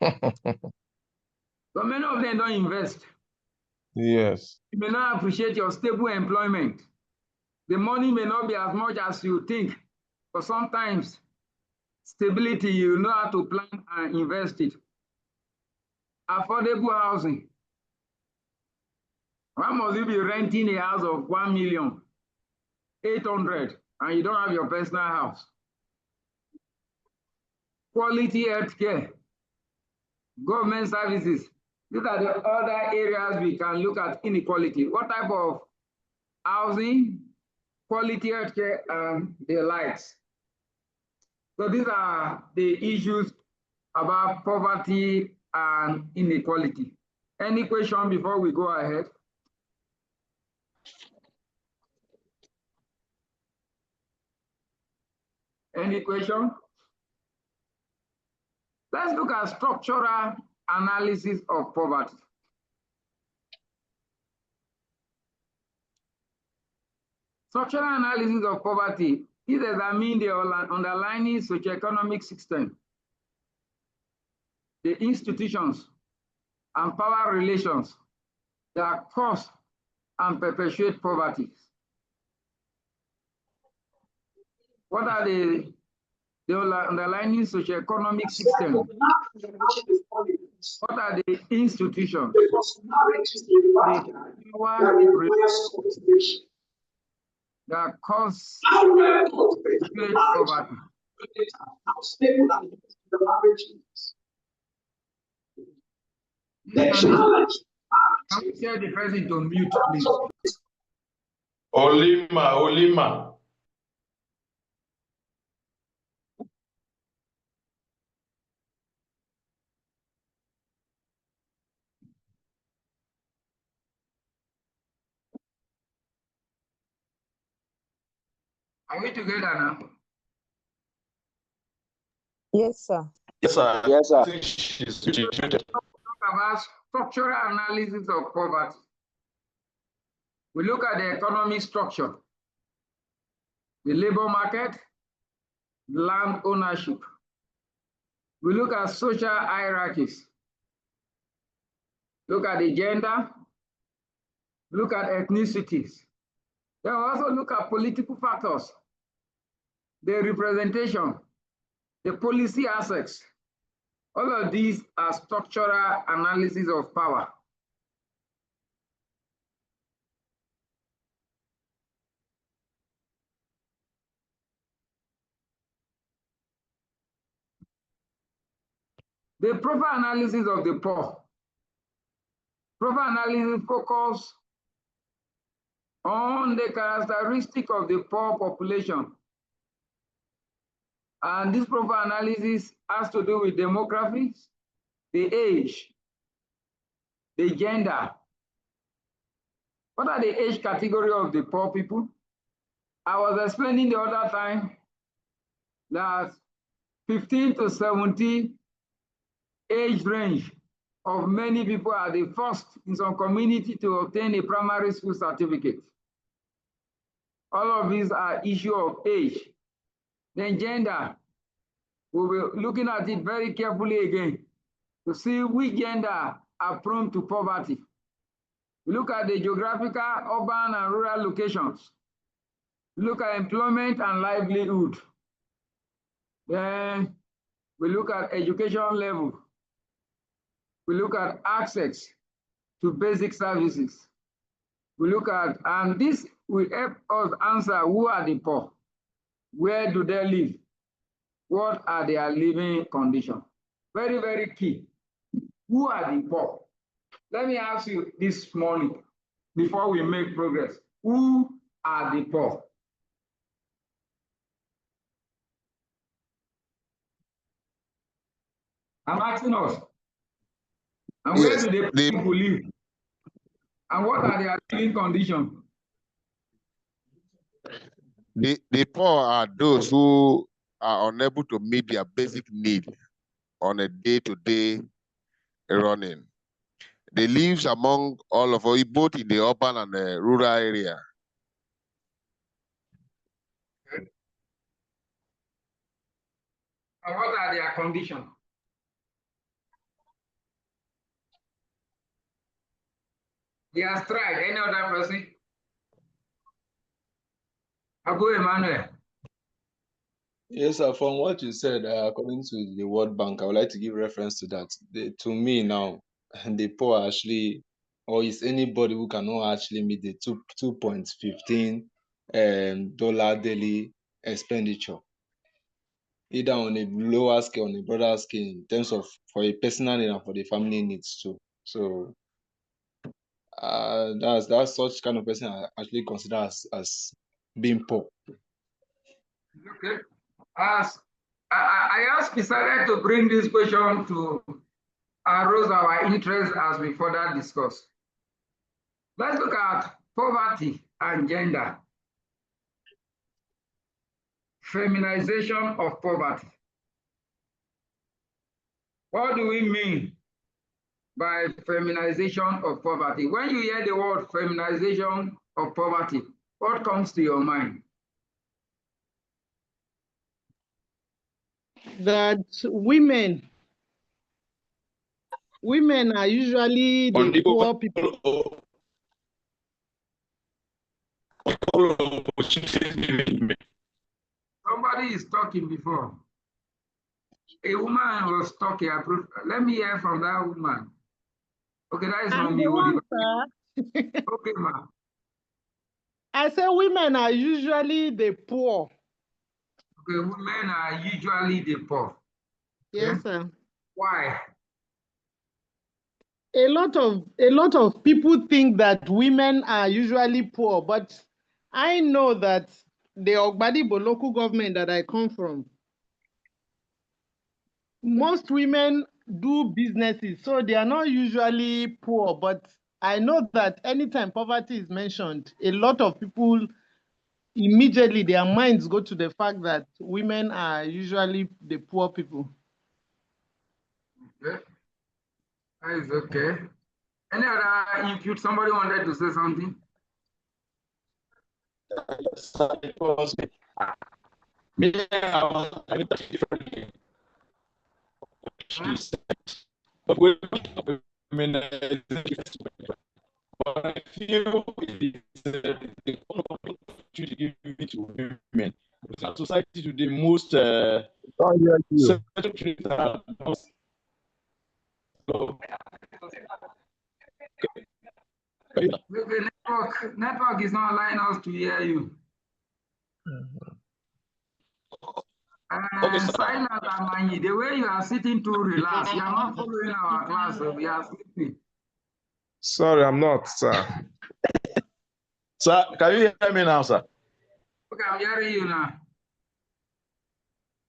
So many of them don't invest. Yes. You may not appreciate your stable employment. The money may not be as much as you think, but sometimes stability, you know how to plan and invest it. Affordable housing. Why must you be renting a house of 1,800,000 and you don't have your personal house? Quality health care, government services. These are the other areas we can look at inequality. What type of housing, quality health care, and the likes. So these are the issues about poverty and inequality. Any question before we go ahead? Any question? Let's look at structural analysis of poverty. Structural analysis of poverty is examine the underlying socioeconomic system, the institutions and power relations that cause and perpetuate poverty. What are the underlying socioeconomic system? What are the institutions? The power that cause poverty. Can we share the person to mute, please? Olima. Are we together now? Yes, sir. Yes, sir. Yes, sir. She's Talk about structural analysis of poverty. We look at the economic structure, the labor market, land ownership. We look at social hierarchies. Look at the gender. Look at ethnicities. Then we also look at political factors, the representation, the policy aspects. All of these are structural analysis of power. The proper analysis of the poor. Proper analysis focus on the characteristic of the poor population. And this proper analysis has to do with demographics, the age, the gender. What are the age category of the poor people? I was explaining the other time that 15 to 70 age range of many people are the first in some community to obtain a primary school certificate. All of these are issue of age. Then gender, we'll be looking at it very carefully again to see which gender are prone to poverty. We look at the geographical, urban, and rural locations. We look at employment and livelihood. Then we look at education level. We look at access to basic services. We look at, and this will help us answer who are the poor, where do they live, what are their living conditions. Very, very key. Who are the poor? Let me ask you this morning before we make progress. Who are the poor? I'm asking us. And where do the people live? And what are their living conditions? The poor are those who are unable to meet their basic need on a day-to-day running. They live among all of us, both in the urban and the rural area. And what are their conditions? They are strike. Any other person? Abu Emmanuel. Yes, sir. From what you said, according to the World Bank, I would like to give reference to that. To me now, the poor actually, or is anybody who cannot actually meet the $2.15 daily expenditure, either on a lower scale, on a broader scale, in terms of for a personal need and for the family needs too. So that's such kind of person I actually consider as being poor. Okay. As I decided to bring this question to arouse our interest as we further discuss. Let's look at poverty and gender. Feminization of poverty. What do we mean by feminization of poverty? When you hear the word feminization of poverty, what comes to your mind? That women are usually the poor people. Somebody is talking before. A woman was talking. Let me hear from that woman. Okay, that is not me. Okay, ma. I say women are usually the poor. Okay, women are usually the poor. Yes, sir. Why? A lot of people think that women are usually poor, but I know that the Ogbadibo local government that I come from, most women do businesses, so they are not usually poor. But I know that anytime poverty is mentioned, a lot of people immediately their minds go to the fact that women are usually the poor people. Okay. That is okay. Any other input? Somebody wanted to say something? Me, I mean, that's different. But we I mean, but I feel it is the opportunity given to women. Our society today, most sections are not so. The network is not allowing us to hear you. Silence, Amani, the way you are sitting to relax, you are not following our class, so we are sleeping. Sorry, I'm not, sir. Sir, can you hear me now, sir? Okay, I'm hearing you now.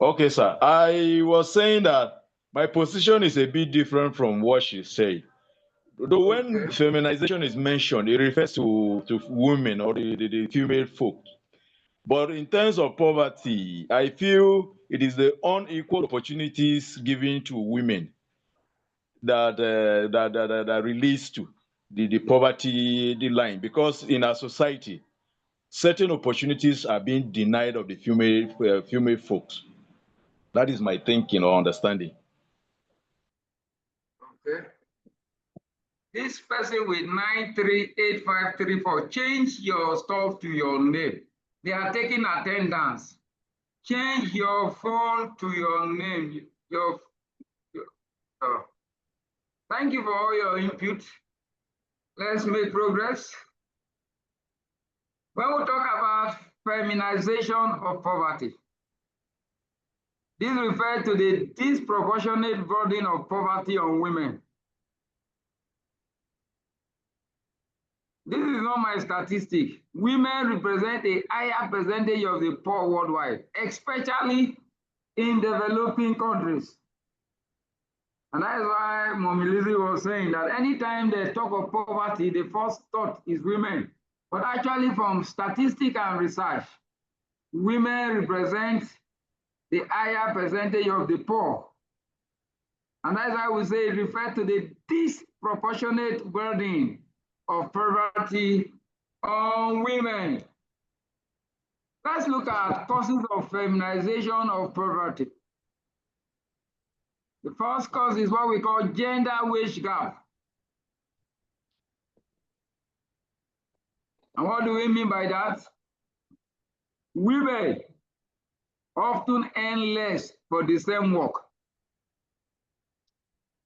Okay, sir. I was saying that my position is a bit different from what she said. Though when feminization is mentioned, it refers to women or the female folk. But in terms of poverty, I feel it is the unequal opportunities given to women that relates to the poverty line. Because in our society, certain opportunities are being denied of the female folks. That is my thinking or understanding. Okay. This person with 938534, change your stuff to your name. They are taking attendance. Change your phone to your name. Thank you for all your input. Let's make progress. When we talk about feminization of poverty, this refers to the disproportionate burden of poverty on women. This is not my statistic. Women represent a higher percentage of the poor worldwide, especially in developing countries. And that is why Momilizi was saying that anytime they talk of poverty, the first thought is women. But actually, from statistics and research, women represent the higher percentage of the poor. And that's why we say it refers to the disproportionate burden of poverty on women. Let's look at causes of feminization of poverty. The first cause is what we call gender wage gap. And what do we mean by that? Women often earn less for the same work.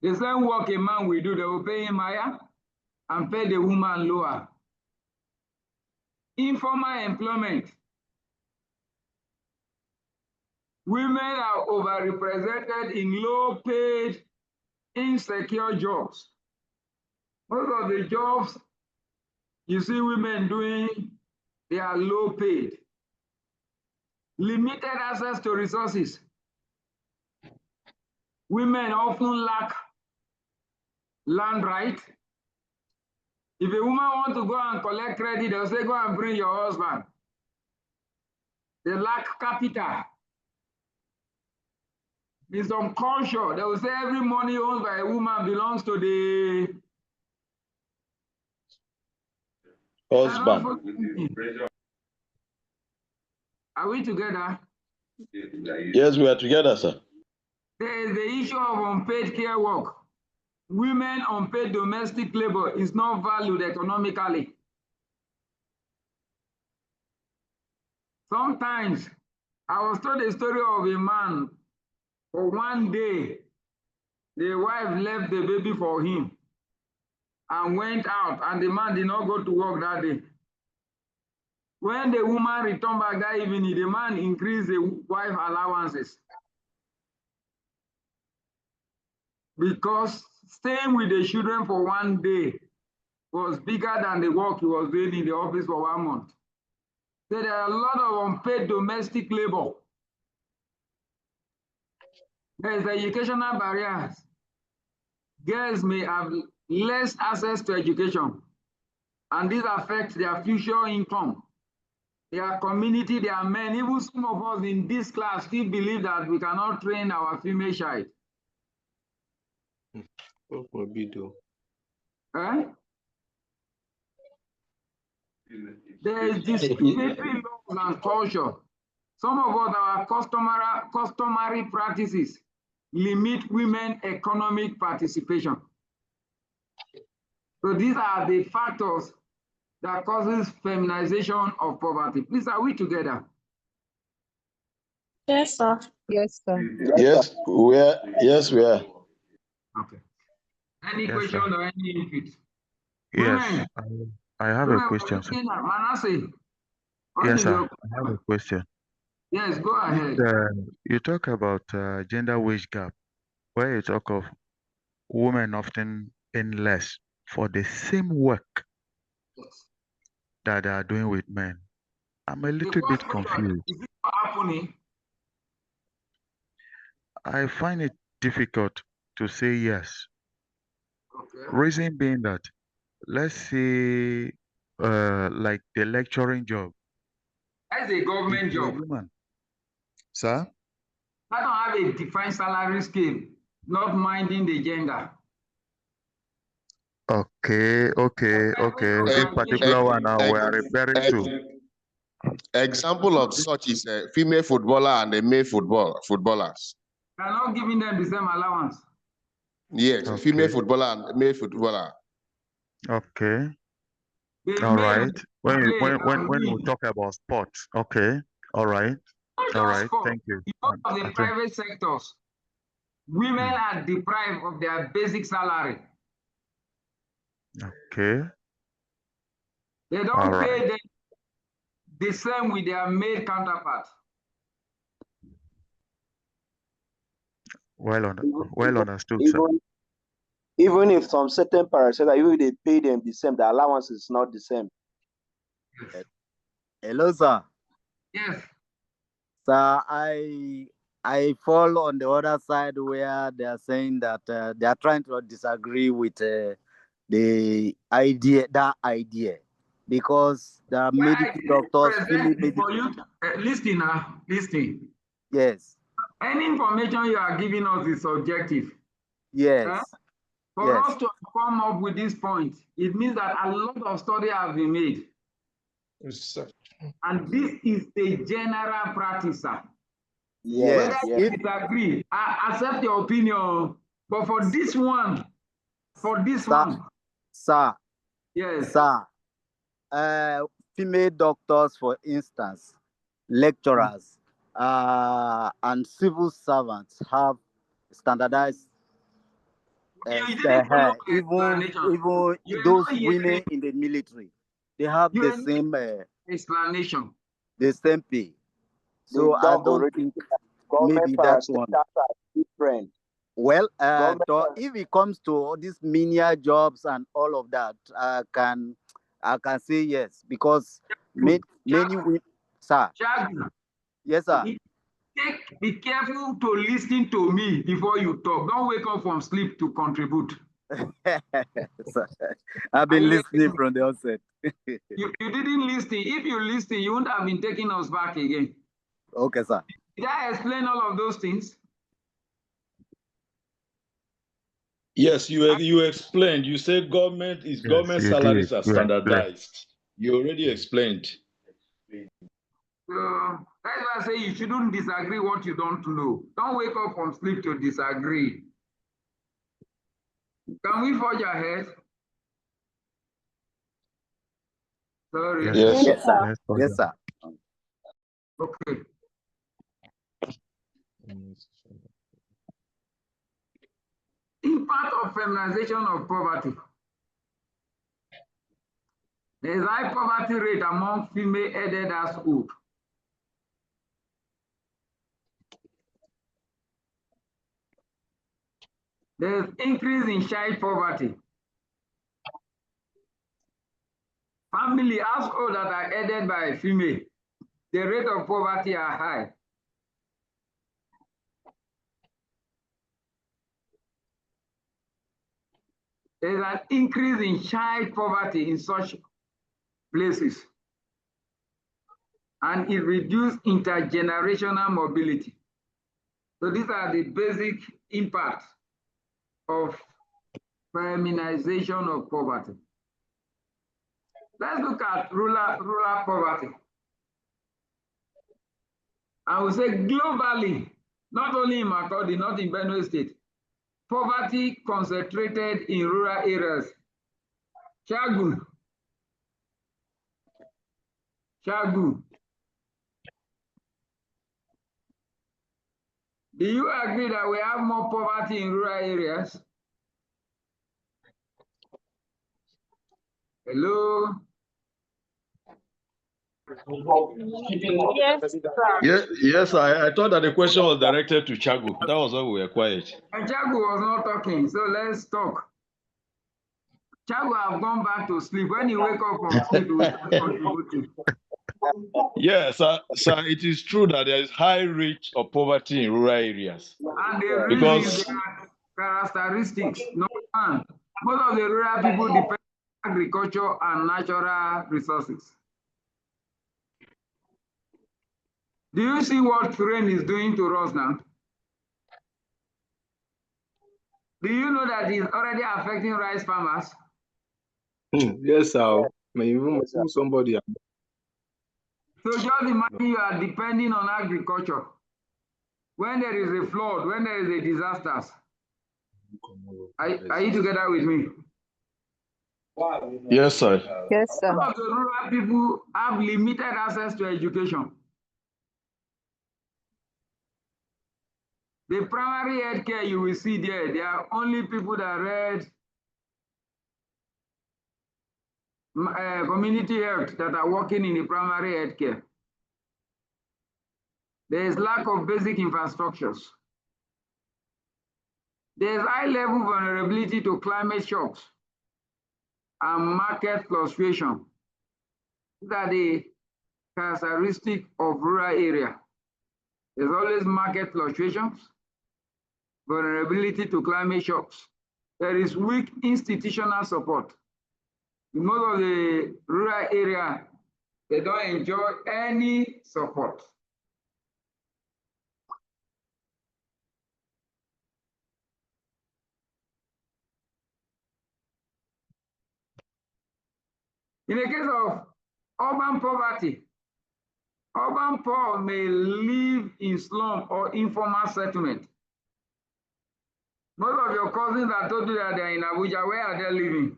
The same work a man will do, they will pay him higher and pay the woman lower. Informal employment. Women are overrepresented in low-paid, insecure jobs. Most of the jobs you see women doing, they are low-paid. Limited access to resources. Women often lack land right. If a woman wants to go and collect credit, they'll say, go and bring your husband. They lack capital. In some culture, they will say every money owned by a woman belongs to the husband. Are we together? Yes, we are together, sir. There is the issue of unpaid care work. Women unpaid domestic labor is not valued economically. Sometimes, I was told a story of a man, for one day, the wife left the baby for him and went out, and the man did not go to work that day. When the woman returned back that evening, the man increased the wife allowances. Because staying with the children for one day was bigger than the work he was doing in the office for 1 month. So there are a lot of unpaid domestic labor. There is educational barriers. Girls may have less access to education, and this affects their future income, their community, their men. Even some of us in this class still believe that we cannot train our female child. Eh? There is discriminatory laws and culture Some of what our customary practices limit women economic participation. So these are the factors that causes feminization of poverty. Please, are we together? Yes, sir. Yes, sir. Yes, we are. Yes, we are. Okay. Any Yes, question sir. or any input? Yes, Women, I have a women, question, sir. Manasseh, what Yes, is sir. your I have a question. Yes, go ahead. You talk about gender wage gap, where you talk of women often earn less for the same work that they are doing with men. I'm a The little bit first question, confused. is it happening? I find it difficult to say yes. Okay. Reason being that, let's say, like the lecturing job, That's a if government you're a job. woman, sir, I don't have a defined salary scale, not minding the gender. okay, this particular one now we are referring to. Example of such is a female footballer and a male footballers. They are not giving them the same allowance. Yes, female footballer and male footballer. Okay. The All male right. When we league, talk about sports, okay. All right. not All just right. sport, Thank you. in most of the private sectors, women are deprived of their basic salary. Okay. They All don't right. pay them the same with their male counterparts. Well understood, sir. Even if some certain parastatal, even if they pay them the same, the allowance is not the same. Yes. Hello, sir. Yes. Sir, I fall on the other side where they are saying that they are trying to disagree with the idea, because there are medical doctors, female medical. For you, listen now, listen. Yes. Any information you are giving us is subjective. Yes. For us to come up with this point, it means that a lot of study have been made. And this is the general practice, sir. Yes. Whether you disagree, I accept your opinion. But for this one, Sir. Yes. Sir. Female doctors, for instance, lecturers, and civil servants have standardized even those women in the military, they have the same explanation, the same pay. So I don't think maybe that one different. Well, if it comes to these menial jobs and all of that, I can say yes, because many women, sir. Yes, sir. Be careful to listen to me before you talk. Don't wake up from sleep to contribute. I've been listening from the outset. You didn't listen. If you listen, you wouldn't have been taking us back again. Okay, sir. Did I explain all of those things? Yes, you explained. You said government salaries are standardized. You already explained. So that's why I say you shouldn't disagree what you don't know. Don't wake up from sleep to disagree. Can we forge ahead? Sorry. Yes, sir. Yes, sir. Okay. Impact of feminization of poverty. There is high poverty rate among female-headed households. There is increase in child poverty. Family households that are headed by a female, the rate of poverty are high. There is an increase in child poverty in such places, and it reduces intergenerational mobility. So these are the basic impacts of feminization of poverty. Let's look at rural poverty. I would say globally, not only in Makurdi, not in Benue State, poverty concentrated in rural areas. Chagu. Do you agree that we have more poverty in rural areas? Hello? Yes, sir. Yes, I thought that the question was directed to Chagu. That was why we were quiet. And Chagu was not talking, so let's talk. Chagu have gone back to sleep. When he wake up from sleep, he will start contributing. Yes, sir, it is true that there is high rate of poverty in rural areas. And the reasons, Because their characteristics. Number one, most of the rural people depend on agriculture and natural resources. Do you see what rain is doing to us now? Do you know that it's already affecting rice farmers? Yes, sir. May even somebody. So just imagine you are depending on agriculture. When there is a flood, when there is a disaster, are you together with me? yes, sir. Yes, sir. Some of the rural people have limited access to education. The primary health care you will see there are only people that read community health that are working in the primary health care. There is lack of basic infrastructures. There is high level vulnerability to climate shocks and market fluctuation. These are the characteristics of rural area. There's always market fluctuations, vulnerability to climate shocks. There is weak institutional support. In most of the rural area, they don't enjoy any support. In the case of urban poverty, urban poor may live in slum or informal settlement. Most of your cousins that told you that they're in Abuja, where are they living?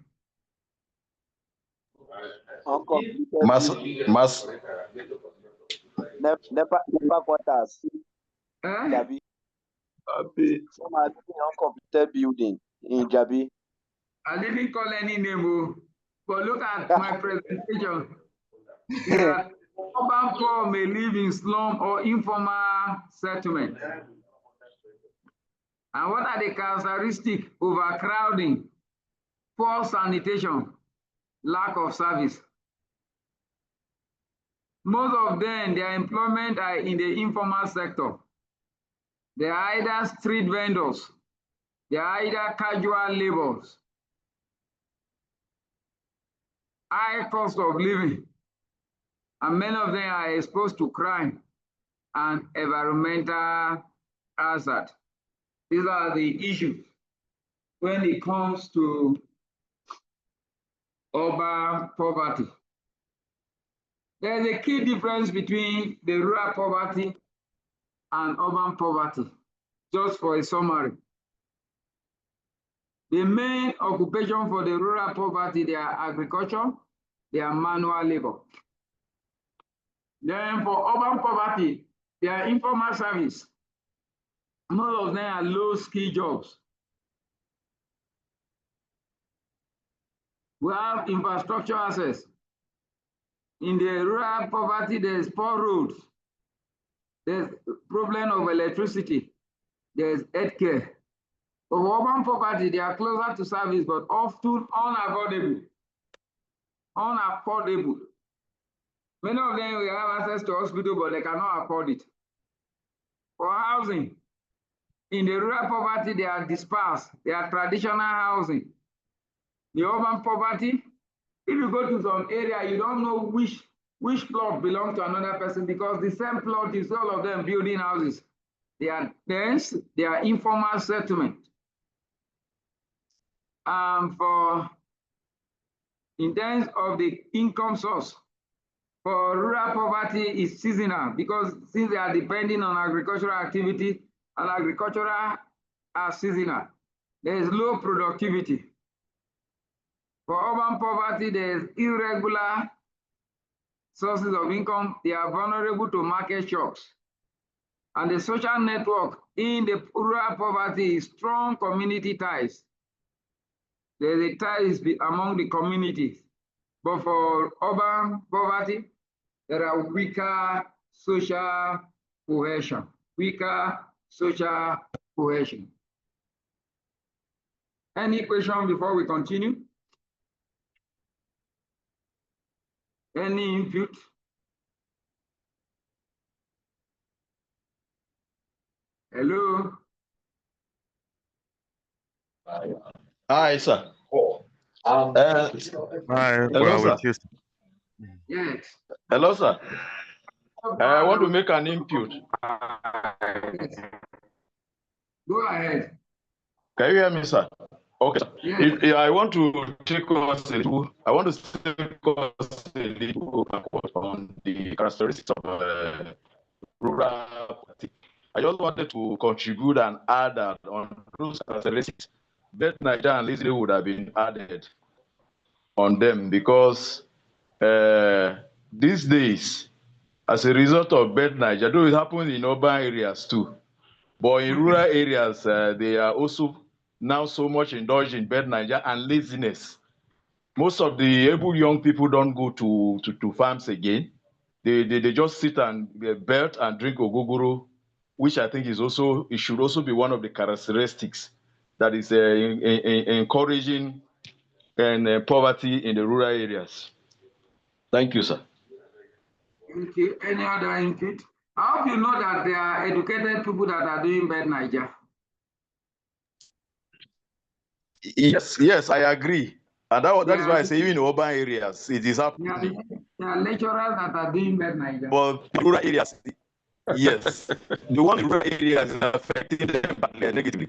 Nepa quarters. Jabi. Some are living in uncompleted building in Jabi. I didn't call any name, but look at my presentation. That urban poor may live in slum or informal settlement. And what are the characteristics? Overcrowding, poor sanitation, lack of service. Most of them, their employment are in the informal sector. They are either street vendors, they are either casual laborers. High cost of living, and many of them are exposed to crime and environmental hazard. These are the issues when it comes to urban poverty. There's a key difference between the rural poverty and urban poverty, just for a summary. The main occupation for the rural poverty, they are agriculture, they are manual labor. Then for urban poverty, they are informal service. Most of them are low-skill jobs. We have infrastructure access. In the rural poverty, there's poor roads. There's problem of electricity. There's healthcare. For urban poverty, they are closer to service, but often unaffordable. Many of them will have access to hospital, but they cannot afford it. For housing, in the rural poverty, they are dispersed. They are traditional housing. The urban poverty, if you go to some area, you don't know which plot belongs to another person because the same plot is all of them building houses. They are dense, they are informal settlement. In terms of the income source, For rural poverty is seasonal because since they are depending on agricultural activity and agricultural are seasonal, there is low productivity. For urban poverty, there is irregular sources of income. They are vulnerable to market shocks. And the social network in the rural poverty is strong community ties. There is a ties among the communities. But for urban poverty, there are weaker social cohesion. Weaker social cohesion. Any question before we continue? Any input? Hello? Hi, sir. Hi, Hello, well, sir. with you. Yes. Hello, sir. I want to make an input. Go ahead. Can you hear me, sir? Okay. Yes. If I want to take us a little, I want to take us a little backward on the characteristics of rural poverty. I just wanted to contribute and add that on those characteristics, Bet Niger and Leslie would have been added on them because these days, as a result of Bet Niger, though it happens in urban areas too, but in rural areas, they are also now so much indulged in Bet Niger and laziness. Most of the able young people don't go to farms again. They just sit and belt and drink ogogoro, which I think is also, it should also be one of the characteristics that is encouraging and poverty in the rural areas. Thank you, sir. Thank you. Any other input? I hope you know that there are educated people that are doing Bet Niger. Yes, I agree. And that is why I say even in urban areas, it is happening. There are lecturers that are doing Bet Niger. But rural areas, yes. The one in rural areas is affecting them negatively.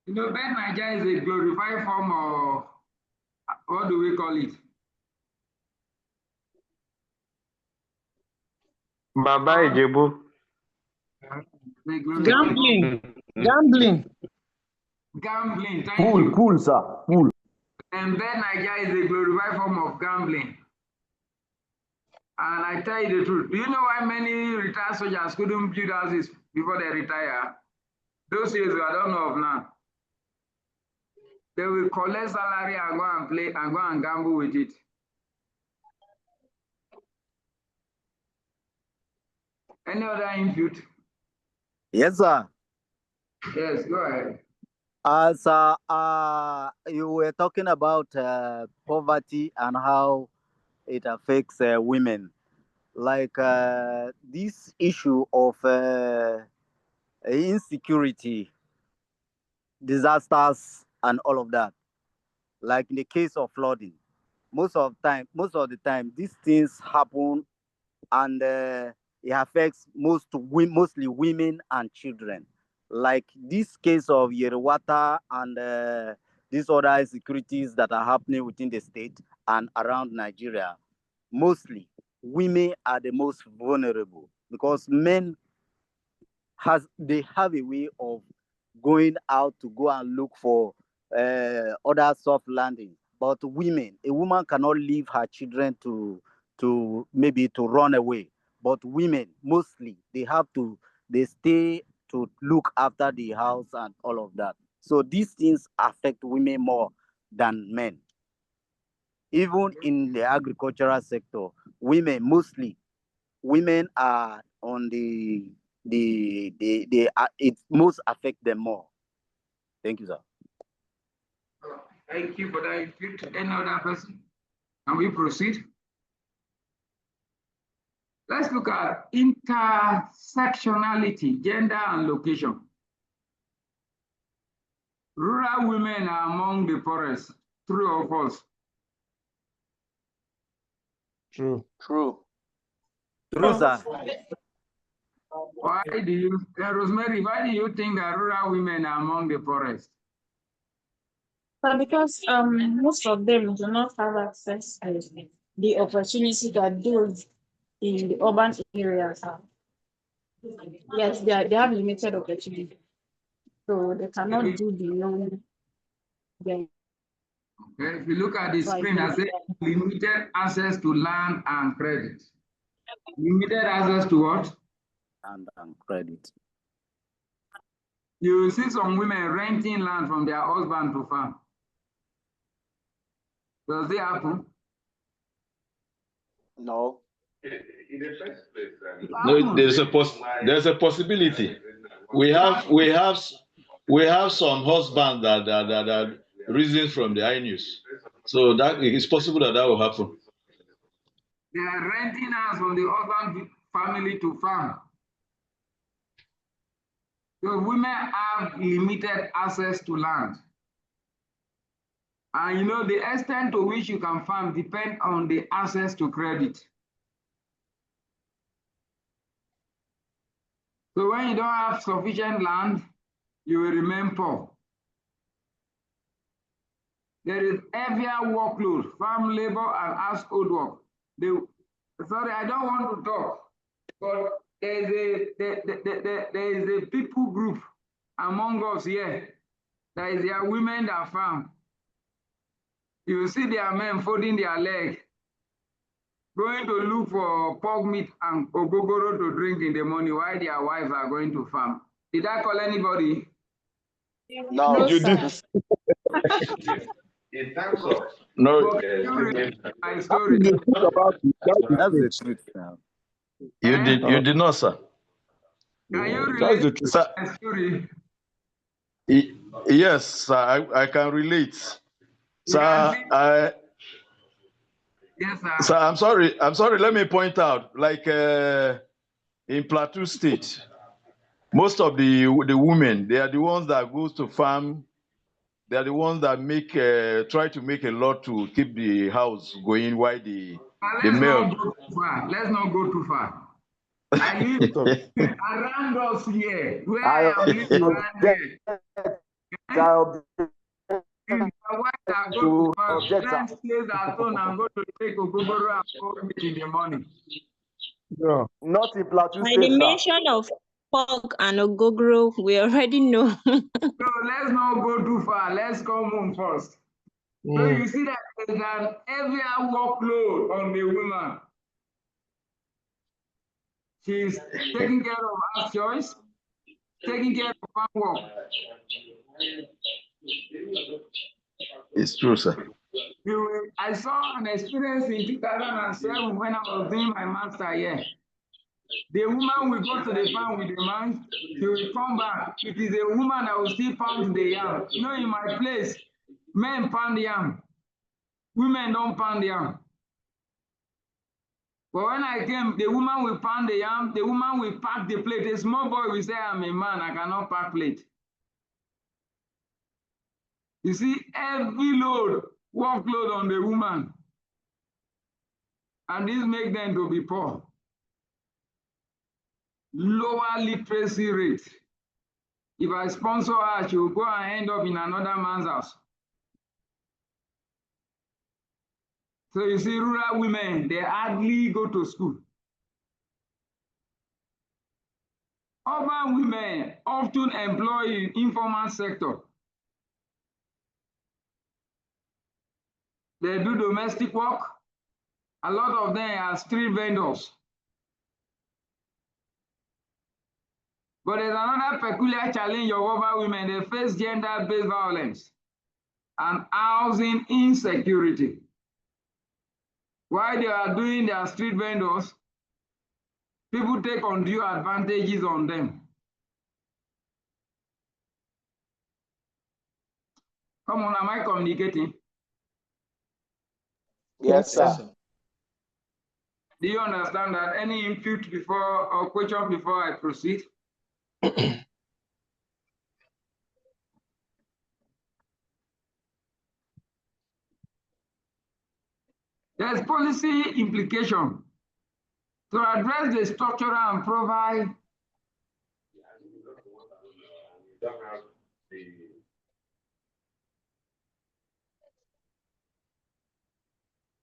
You know, Bet Niger is a glorified form of, what do we call it? Baba Ijebu. Gambling. Gambling. Gambling. Thank you. Pool, sir. Pool. And Bet Niger is a glorified form of gambling. And I tell you the truth. Do you know why many retired soldiers couldn't build houses before they retire? Those years I don't know of now. They will collect salary and go and play and go and gamble with it. Any other input? Yes, sir. Yes, go ahead. Sir, you were talking about poverty and how it affects women. Like this issue of insecurity, disasters, and all of that. Like in the case of flooding, most of the time, these things happen, and it affects mostly women and children. Like this case of Yerwata and these other insecurities that are happening within the state and around Nigeria, mostly women are the most vulnerable because men they have a way of going out to go and look for other soft landing. But a woman cannot leave her children to maybe to run away. But women mostly they stay to look after the house and all of that. So these things affect women more than men. Even in the agricultural sector, women are on it most affect them more. Thank you, sir. Thank you for that input. Any other person? Can we proceed? Let's look at intersectionality, gender and location. Rural women are among the poorest. True or false? True. True, sir. Why do you, Rosemary, why do you think that rural women are among the poorest? But because most of them do not have access to the opportunity that those in the urban areas have. Yes, they have limited opportunity, so they cannot do the loan. Okay, if you look at the screen, I say limited access to land and credit. Limited access to what? And credit. You see some women renting land from their husband to farm. Does it happen? No. No, there's a possibility. We have some husbands that reason from the iNews. So that it's possible that will happen. They are renting us from the husband family to farm. So women have limited access to land. And you know, the extent to which you can farm depends on the access to credit. So when you don't have sufficient land, you will remain poor. There is heavier workload, farm labor and household work. Sorry, I don't want to talk, but there is a people group among us here. There is their women that farm. You will see their men folding their leg, going to look for pork meat and ogogoro to drink in the morning while their wives are going to farm. Did I call anybody? No, you did. No, my story. That's the truth now. You did not, sir. Can you relate to my story? Yes, sir, I can relate. Sir, yes, sir. Sir, I'm sorry. Let me point out, like in Plateau State, most of the women, they are the ones that goes to farm. They are the ones that try to make a lot to keep the house going while the male. Let's not go too far. I live around us here, where I am living around here. If my wife that go to farm, friends stays at home and go to take ogogoro and pork meat in the morning. No. Not in Plateau By State, the sir. mention of pork and ogogoro, we already know. So let's not go too far. Let's come home first. So you see that there's an heavier workload on the woman. She's taking care of house chores, taking care of farm work. It's true, sir. I saw an experience in 2007 when I was doing my master here. The woman will go to the farm with the man, she will come back. It is a woman that will still pound the yam. You know, in my place, men pound yam, women don't pound yam. But when I came, the woman will pound the yam, the woman will pack the plate. A small boy will say, I'm a man, I cannot pack plate. You see, every workload on the woman. And this makes them to be poor. Lower literacy rate. If I sponsor her, she will go and end up in another man's house. So you see, rural women, they hardly go to school. Urban women often employed in informal sector. They do domestic work. A lot of them are street vendors. But there's another peculiar challenge of urban women. They face gender-based violence and housing insecurity. While they are doing their street vendors, people take undue advantages on them. Come on, am I communicating? Yes, sir. Do you understand that? Any input before or question before I proceed? There's policy implication to address the structural and provide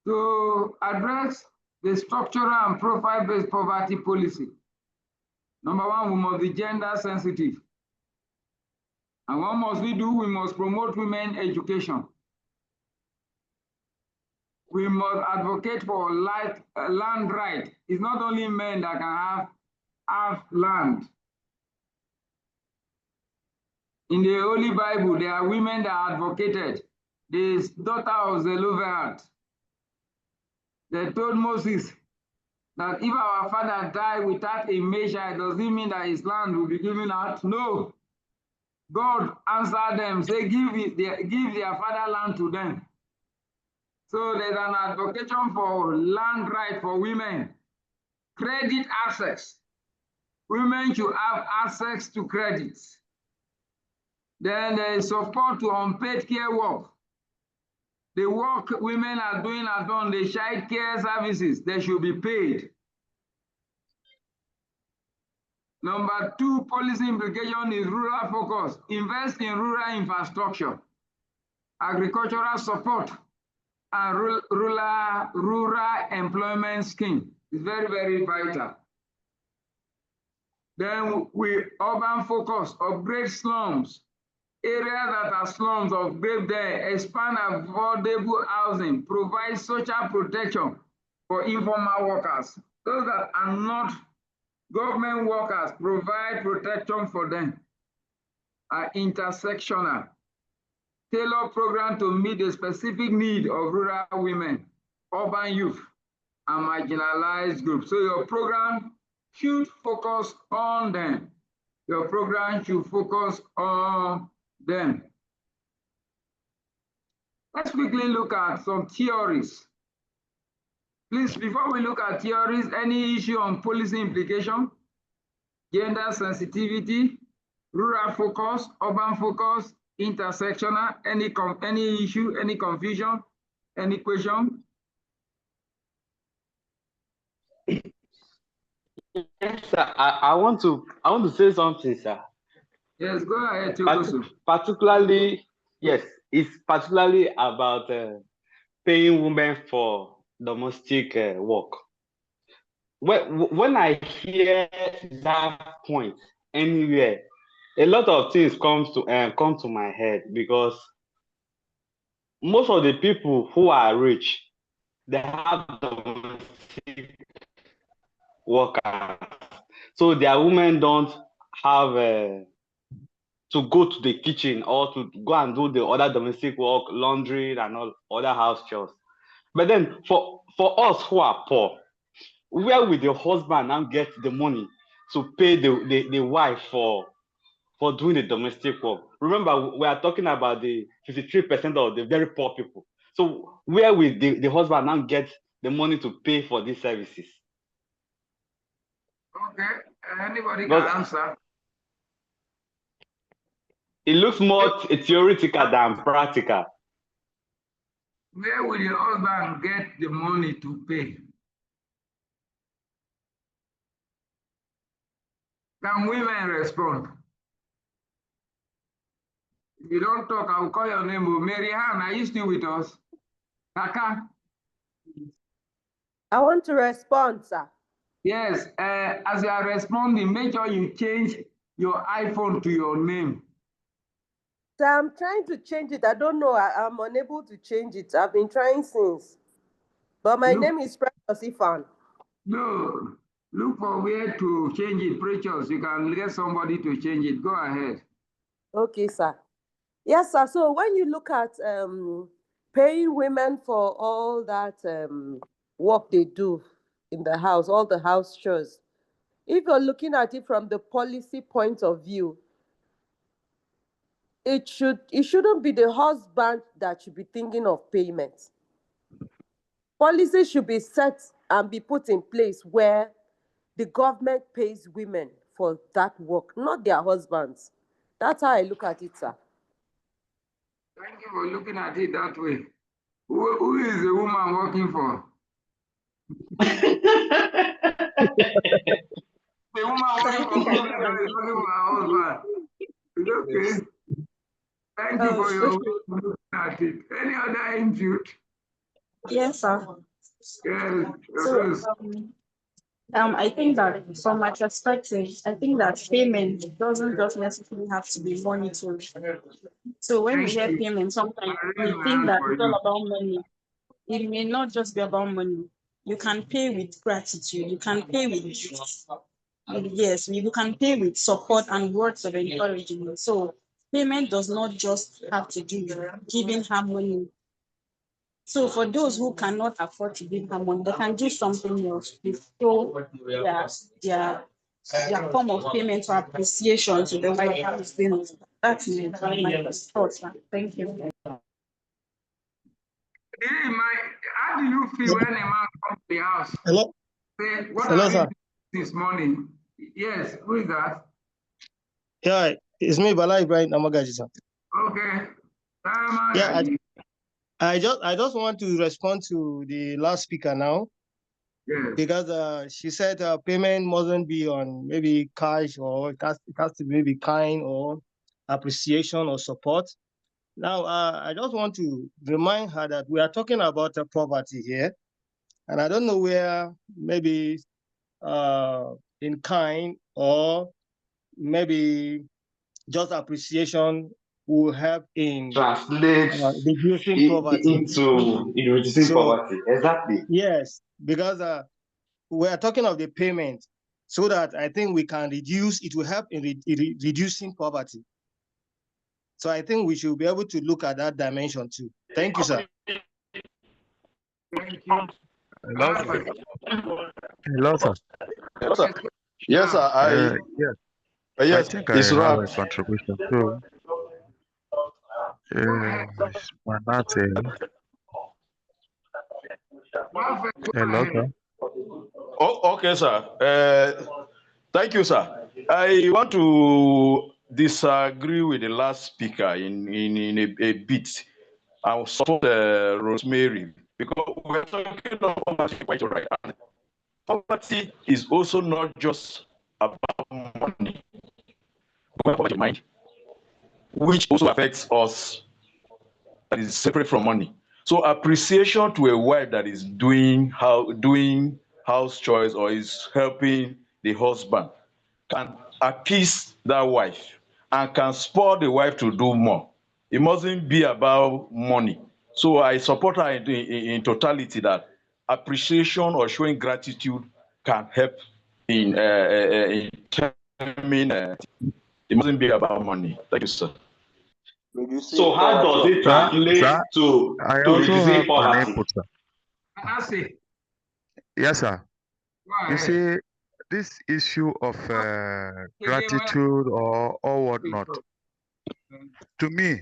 To address the structural and profile-based poverty policy, number one, we must be gender sensitive. And what must we do? We must promote women education. We must advocate for land right. It's not only men that can have land. In the Holy Bible, there are women that advocated. The daughter of Zelophehad, they told Moses that if our father died without a measure, does it mean that his land will be given out? No. God answered them, say, give their fatherland to them. So there's an advocation for land right for women. Credit access. Women should have access to credit. Then there is support to unpaid care work. The work women are doing at home, the child care services, they should be paid. Number two, policy implication is rural focus. Invest in rural infrastructure, agricultural support, and rural employment scheme. It's very, very vital. Then we urban focus, upgrade slums. Areas that are slums, upgrade them, expand affordable housing, provide social protection for informal workers. Those that are not government workers, provide protection for them. Are intersectional. Tailor program to meet the specific need of rural women, urban youth, and marginalized groups. So your program should focus on them. Your program should focus on them. Let's quickly look at some theories. Please, before we look at theories, any issue on policy implication, gender sensitivity, rural focus, urban focus, intersectional, any issue, any confusion, any question? Yes, sir. I want to say something, sir. Yes, go ahead, particularly, yes, it's particularly about paying women for domestic work. When I hear that point anywhere, a lot of things come to my head, because most of the people who are rich, they have domestic workers, so their women don't have to go to the kitchen or to go and do the other domestic work, laundry and all other house chores. But then for us who are poor, where will the husband now get the money to pay the wife for doing the domestic work? Remember, we are talking about the 53% of the very poor people. So where will the husband now get the money to pay for these services? Okay, anybody can answer. It looks more theoretical than practical. Where will your husband get the money to pay? Can women respond? If you don't talk, I'll call your name. Mary Ann, are you still with us? Kaka? I want to respond, sir. Yes, as you are responding, make sure you change your iPhone to your name. So I'm trying to change it. I don't know. I'm unable to change it. I've been trying since. But my name is Precious Ifan. No, look for where to change it, Precious. You can get somebody to change it. Go ahead. Okay, sir. Yes, sir. So when you look at paying women for all that work they do in the house, all the house chores, if you're looking at it from the policy point of view, it shouldn't be the husband that should be thinking of payment. Policy should be set and be put in place where the government pays women for that work, not their husbands. That's how I look at it, sir. Thank you for looking at it that way. Who is the woman working for? The woman working for government is working for her husband. It's okay. Thank you for your looking at it. Any other input? Yes, sir. Yes, So, I think that from my perspective, I think that payment doesn't just necessarily have to be monetary. So when we thank hear you. payment, sometimes I we raise my think hand that for it's all you. about money. It may not just be about money. You can pay with gratitude. You can pay with gifts. Yes, you can pay with support and words of encouragement. So payment does not just have to do with giving her money. So for those who cannot afford to give her money, they can do something else to show their form of payment or appreciation to the wife who is doing it. That's my thoughts. Thank you. How do you feel when a man comes to the house? Hello? Say, what Hello, have you sir. done this morning? Yes, who is that? Yeah, it's me, Bala Ibrahim Amagaji, sir. Okay. Yeah, I just want to respond to the last speaker now. Yes. Because she said payment mustn't be on maybe cash, or it has to be maybe kind or appreciation or support. Now, I just want to remind her that we are talking about poverty here. And I don't know where maybe in kind or maybe just appreciation will help in Translate reducing poverty. into reducing poverty. Exactly. Yes, because we are talking of the payment, so that I think we can reduce, it will help in reducing poverty. So I think we should be able to look at that dimension too. Thank you, sir. Thank you. Hello, sir. Hello, sir. Yes, sir. Yes, sir. Yes, I Yes, think I it's have right. a contribution too. It's Manate. Hello, sir. Oh, okay, sir. Thank you, sir. I want to disagree with the last speaker in a bit. I will support Rosemary, because we're talking about poverty quite right. And poverty is also not just about money, poverty of mind, which also affects us, that is separate from money. So appreciation to a wife that is doing house chores or is helping the husband can appease that wife and can spur the wife to do more. It mustn't be about money. So I support her in totality, that appreciation or showing gratitude can help in terming. It mustn't be about money. Thank you, sir. So how does it translate to I also reducing have an poverty? input, sir. Nancy. Yes, sir. Go You ahead. see, this issue of gratitude or whatnot, to me,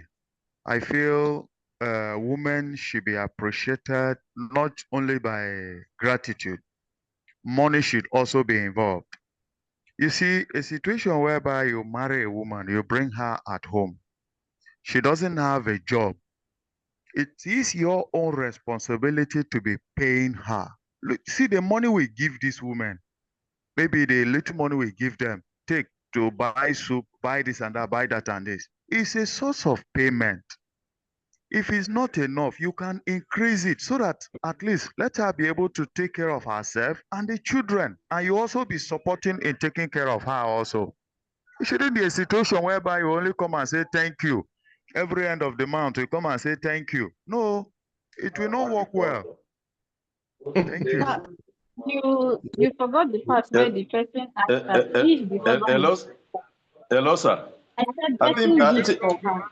I feel women should be appreciated not only by gratitude, money should also be involved. You see, a situation whereby you marry a woman, you bring her at home, she doesn't have a job. It is your own responsibility to be paying her. Look, see the money we give these women, maybe the little money we give them, take to buy soup, buy this and that, buy that and this. It's a source of payment. If it's not enough, you can increase it so that at least let her be able to take care of herself and the children. And you also be supporting in taking care of her also. It shouldn't be a situation whereby you only come and say thank you. Every end of the month, you come and say thank you. No, it will not work well. Thank you. You forgot the part where the person asked that if the husband. Hello, sir. I said I think, getting gifts for her.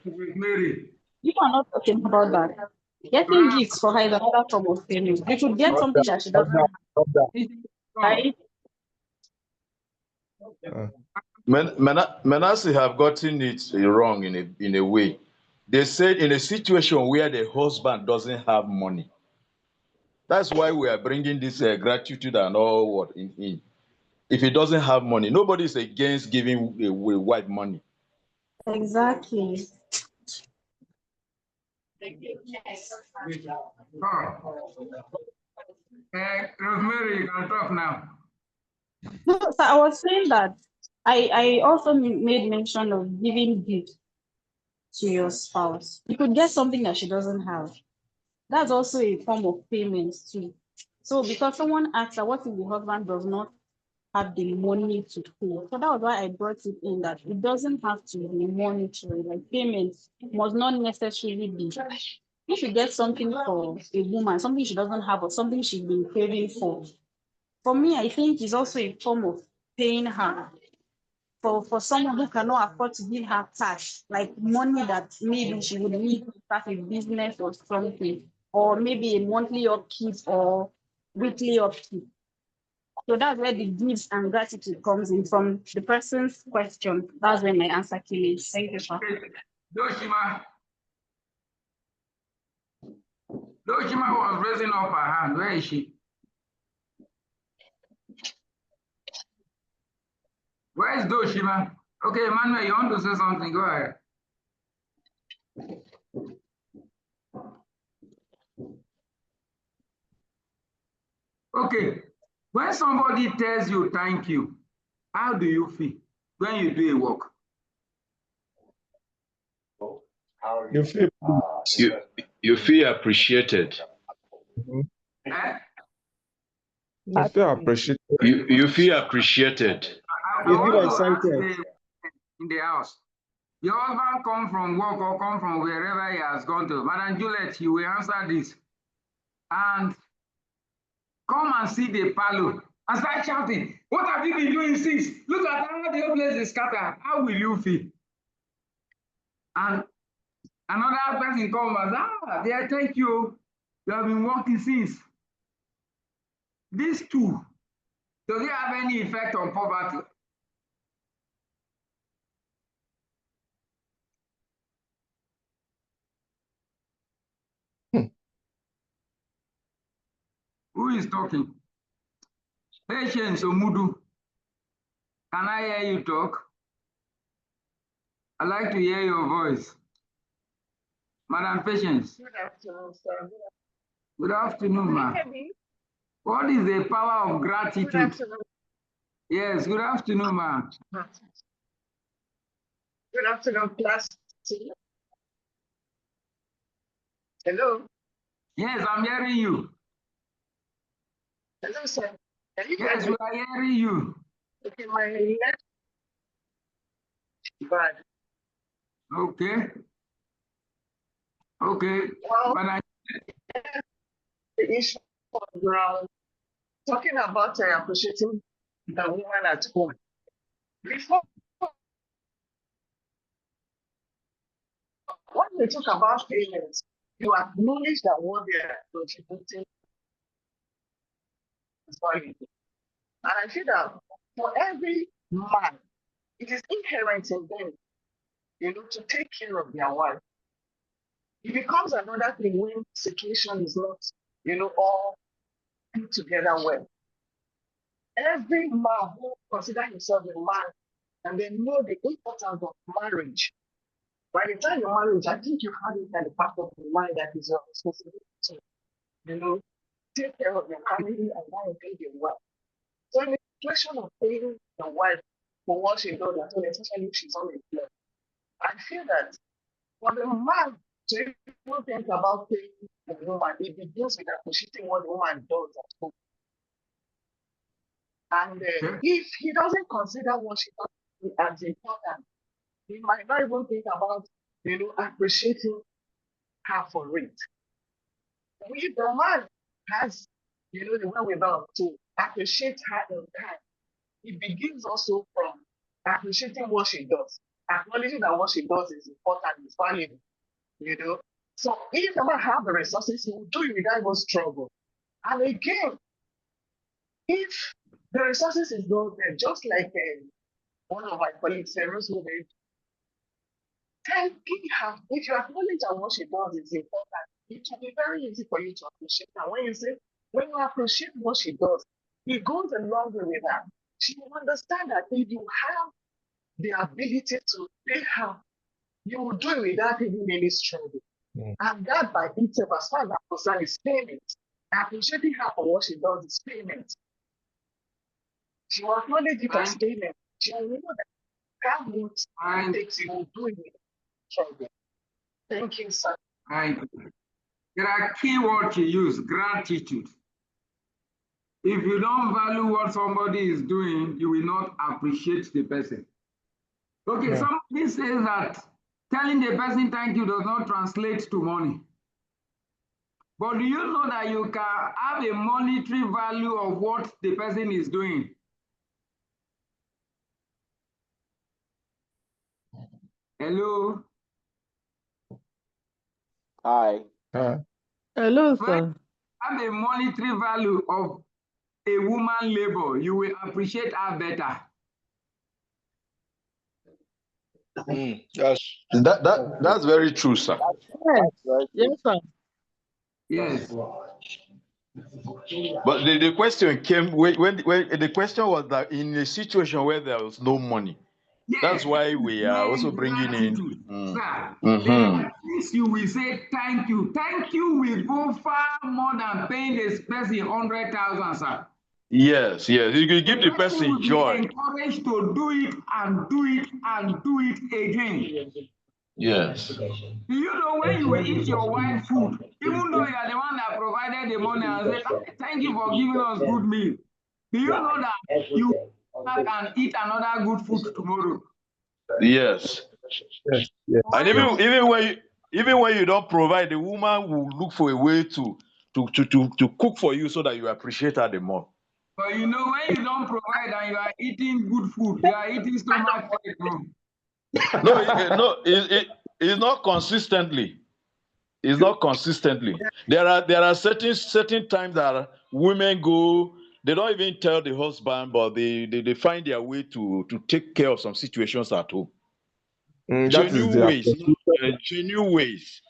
You are not talking about that. Getting gifts for her is another form of payment. You should get something that she doesn't have. Right? Manasseh have gotten it wrong in a way. They said in a situation where the husband doesn't have money. That's why we are bringing this gratitude and all what in. If he doesn't have money, nobody is against giving a wife money. Exactly. Rosemary, you can talk now. No, so I was saying that I also made mention of giving gifts to your spouse. You could get something that she doesn't have. That's also a form of payment too. So because someone asked her, what if the husband does not have the money to pay? So that was why I brought it in, that it doesn't have to be monetary. Like payments must not necessarily be. If you get something for a woman, something she doesn't have or something she's been craving for me, I think it's also a form of paying her. For someone who cannot afford to give her cash, like money that maybe she would need to start a business or something, or maybe a monthly upkeep or weekly upkeep. So that's where the gifts and gratitude comes in from the person's question. That's where my answer came in. Thank you, sir. Doshima was raising up her hand. Where is she? Where is Doshima? Okay, Emmanuel, you want to say something? Go ahead. Okay, when somebody tells you thank you, how do you feel when you do a work? You feel You feel appreciated. Eh? you feel appreciated. You feel appreciated. I You feel want to ask excited. in the house. Your husband come from work or come from wherever he has gone to. Madam Juliet, you will answer this. And come and see the parlor and start shouting, what have you been doing since? Look at how the whole place is scattered. How will you feel? And another person comes and says, dear, thank you. You have been working since. These two, does it have any effect on poverty? Who is talking? Patience Omudu. Can I hear you talk? I'd like to hear your voice. Madam Patience. Good afternoon, sir. Good afternoon, ma'am. What is the power of gratitude? Good afternoon. Yes, good afternoon, ma'am. Good afternoon, class. Hello. Yes, I'm hearing you. Hello, sir. Can you Yes, hear we me? are hearing you. Okay, my left bad. Okay. Okay. Well, But I the issue on ground, talking about appreciating the woman at home. Before, when we talk about payments, you acknowledge that what they are contributing is valuable. And I feel that for every man, it is inherent in them, to take care of their wife. It becomes another thing when situation is not, all put together well. Every man who considers himself a man and they know the importance of marriage. By the time you're married, I think you have it at the back of your mind that is your responsibility to, take care of your family and now pay your wife. So in the question of paying your wife for what she does, especially if she's unemployed, I feel that for the man to even think about paying the woman, it begins with appreciating what the woman does at home. And if he doesn't consider what she does as important, he might not even think about, appreciating her for it. If the man has, the wherewithal to appreciate her in time, it begins also from appreciating what she does, acknowledging that what she does is important, is valuable, So if the man have the resources, he will do it without even struggle. And again, if the resources is not there, just like one of my colleagues, Rosemary, thanking her, if you acknowledge that what she does is important, it will be very easy for you to appreciate her. When you appreciate what she does, it goes a long way with her. She will understand that if you have the ability to pay her, you will do it without even any struggle. And that by itself, as far as I'm concerned, is payment. Appreciating her for what she does is payment. She will acknowledge it as payment. She will know that how much it takes, you will do it with struggle. Thank you, sir. Thank you. There are keywords you use, gratitude. If you don't value what somebody is doing, you will not appreciate the person. Okay, somebody says that telling the person thank you does not translate to money. But do you know that you can have a monetary value of what the person is doing? Hello? Hi. Hello, sir. Have a monetary value of a woman labor, you will appreciate her better. That's very true, sir. Yes, yes, sir. Yes. But the question came when the question was that in a situation where there was no money. Yes. That's why we are also bringing in. Sir, Mhm. this you will say thank you. Thank you will go far more than paying this person 100,000, sir. Yes, yes. You can give the Will person be joy. encouraged to do it and do it and do it again. Yes. Do you know when you eat your wife food, even though you are the one that provided the money and say, thank you for giving us good meal, do you know that you back and eat another good food tomorrow? Yes. And even when you don't provide, the woman will look for a way to cook for you so that you appreciate her the more. But you know, when you don't provide and you are eating good food, you are eating stomach ache, bro. It's not consistently. It's not consistently. There are certain times that women go, they don't even tell the husband, but they find their way to take care of some situations at home. Genuine ways, genuine ways.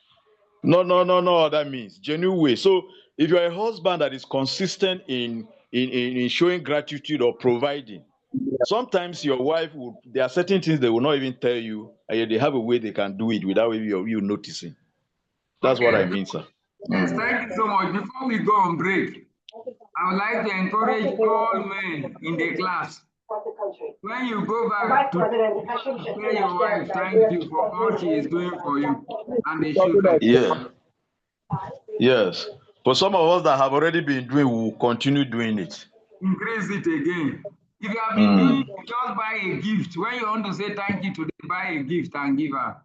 No, that means genuine ways. So if you're a husband that is consistent in showing gratitude or providing, sometimes your wife will, there are certain things they will not even tell you, and yet they have a way they can do it without you noticing. That's what I mean, sir. Yes, thank you so much. Before we go on break, I would like to encourage all men in the class. When you go back to tell your wife, thank you for all she is doing for you, and the children. Yeah. Yes. For some of us that have already been doing, we will continue doing it. Increase it again. If you have been doing it, just buy a gift. When you want to say thank you today, buy a gift and give her.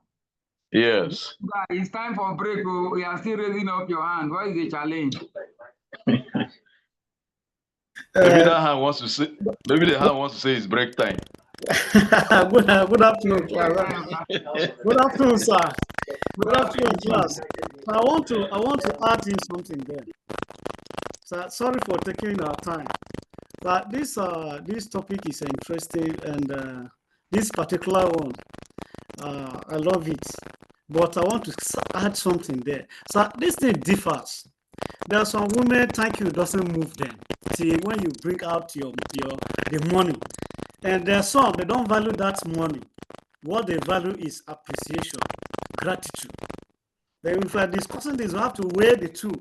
Yes. It's time for break. Oh, we are still raising up your hand. What is the challenge? Maybe that hand wants to say. Maybe the hand wants to say it's break time. Good afternoon, class. Good afternoon, sir. Good afternoon, class. I want to add in something there. So sorry for taking our time. But this topic is interesting, and this particular one, I love it. But I want to add something there. So this thing differs. There are some women, thank you doesn't move them till when you bring out the money. And there are some, they don't value that money. What they value is appreciation, gratitude. Then if we are discussing this, we have to weigh the two.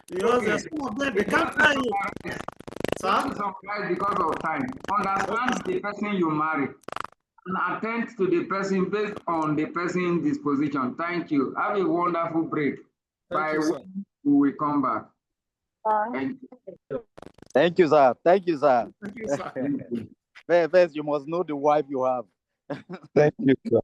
Because there's some of them, they can't tell you. Because of time. Understand the person you marry and attend to the person based on the person's disposition. Thank you. Have a wonderful break. By when we will come back. Thank you. Thank you, sir. Thank you, sir. Thank you, sir. First, you must know the wife you have. Thank you, sir.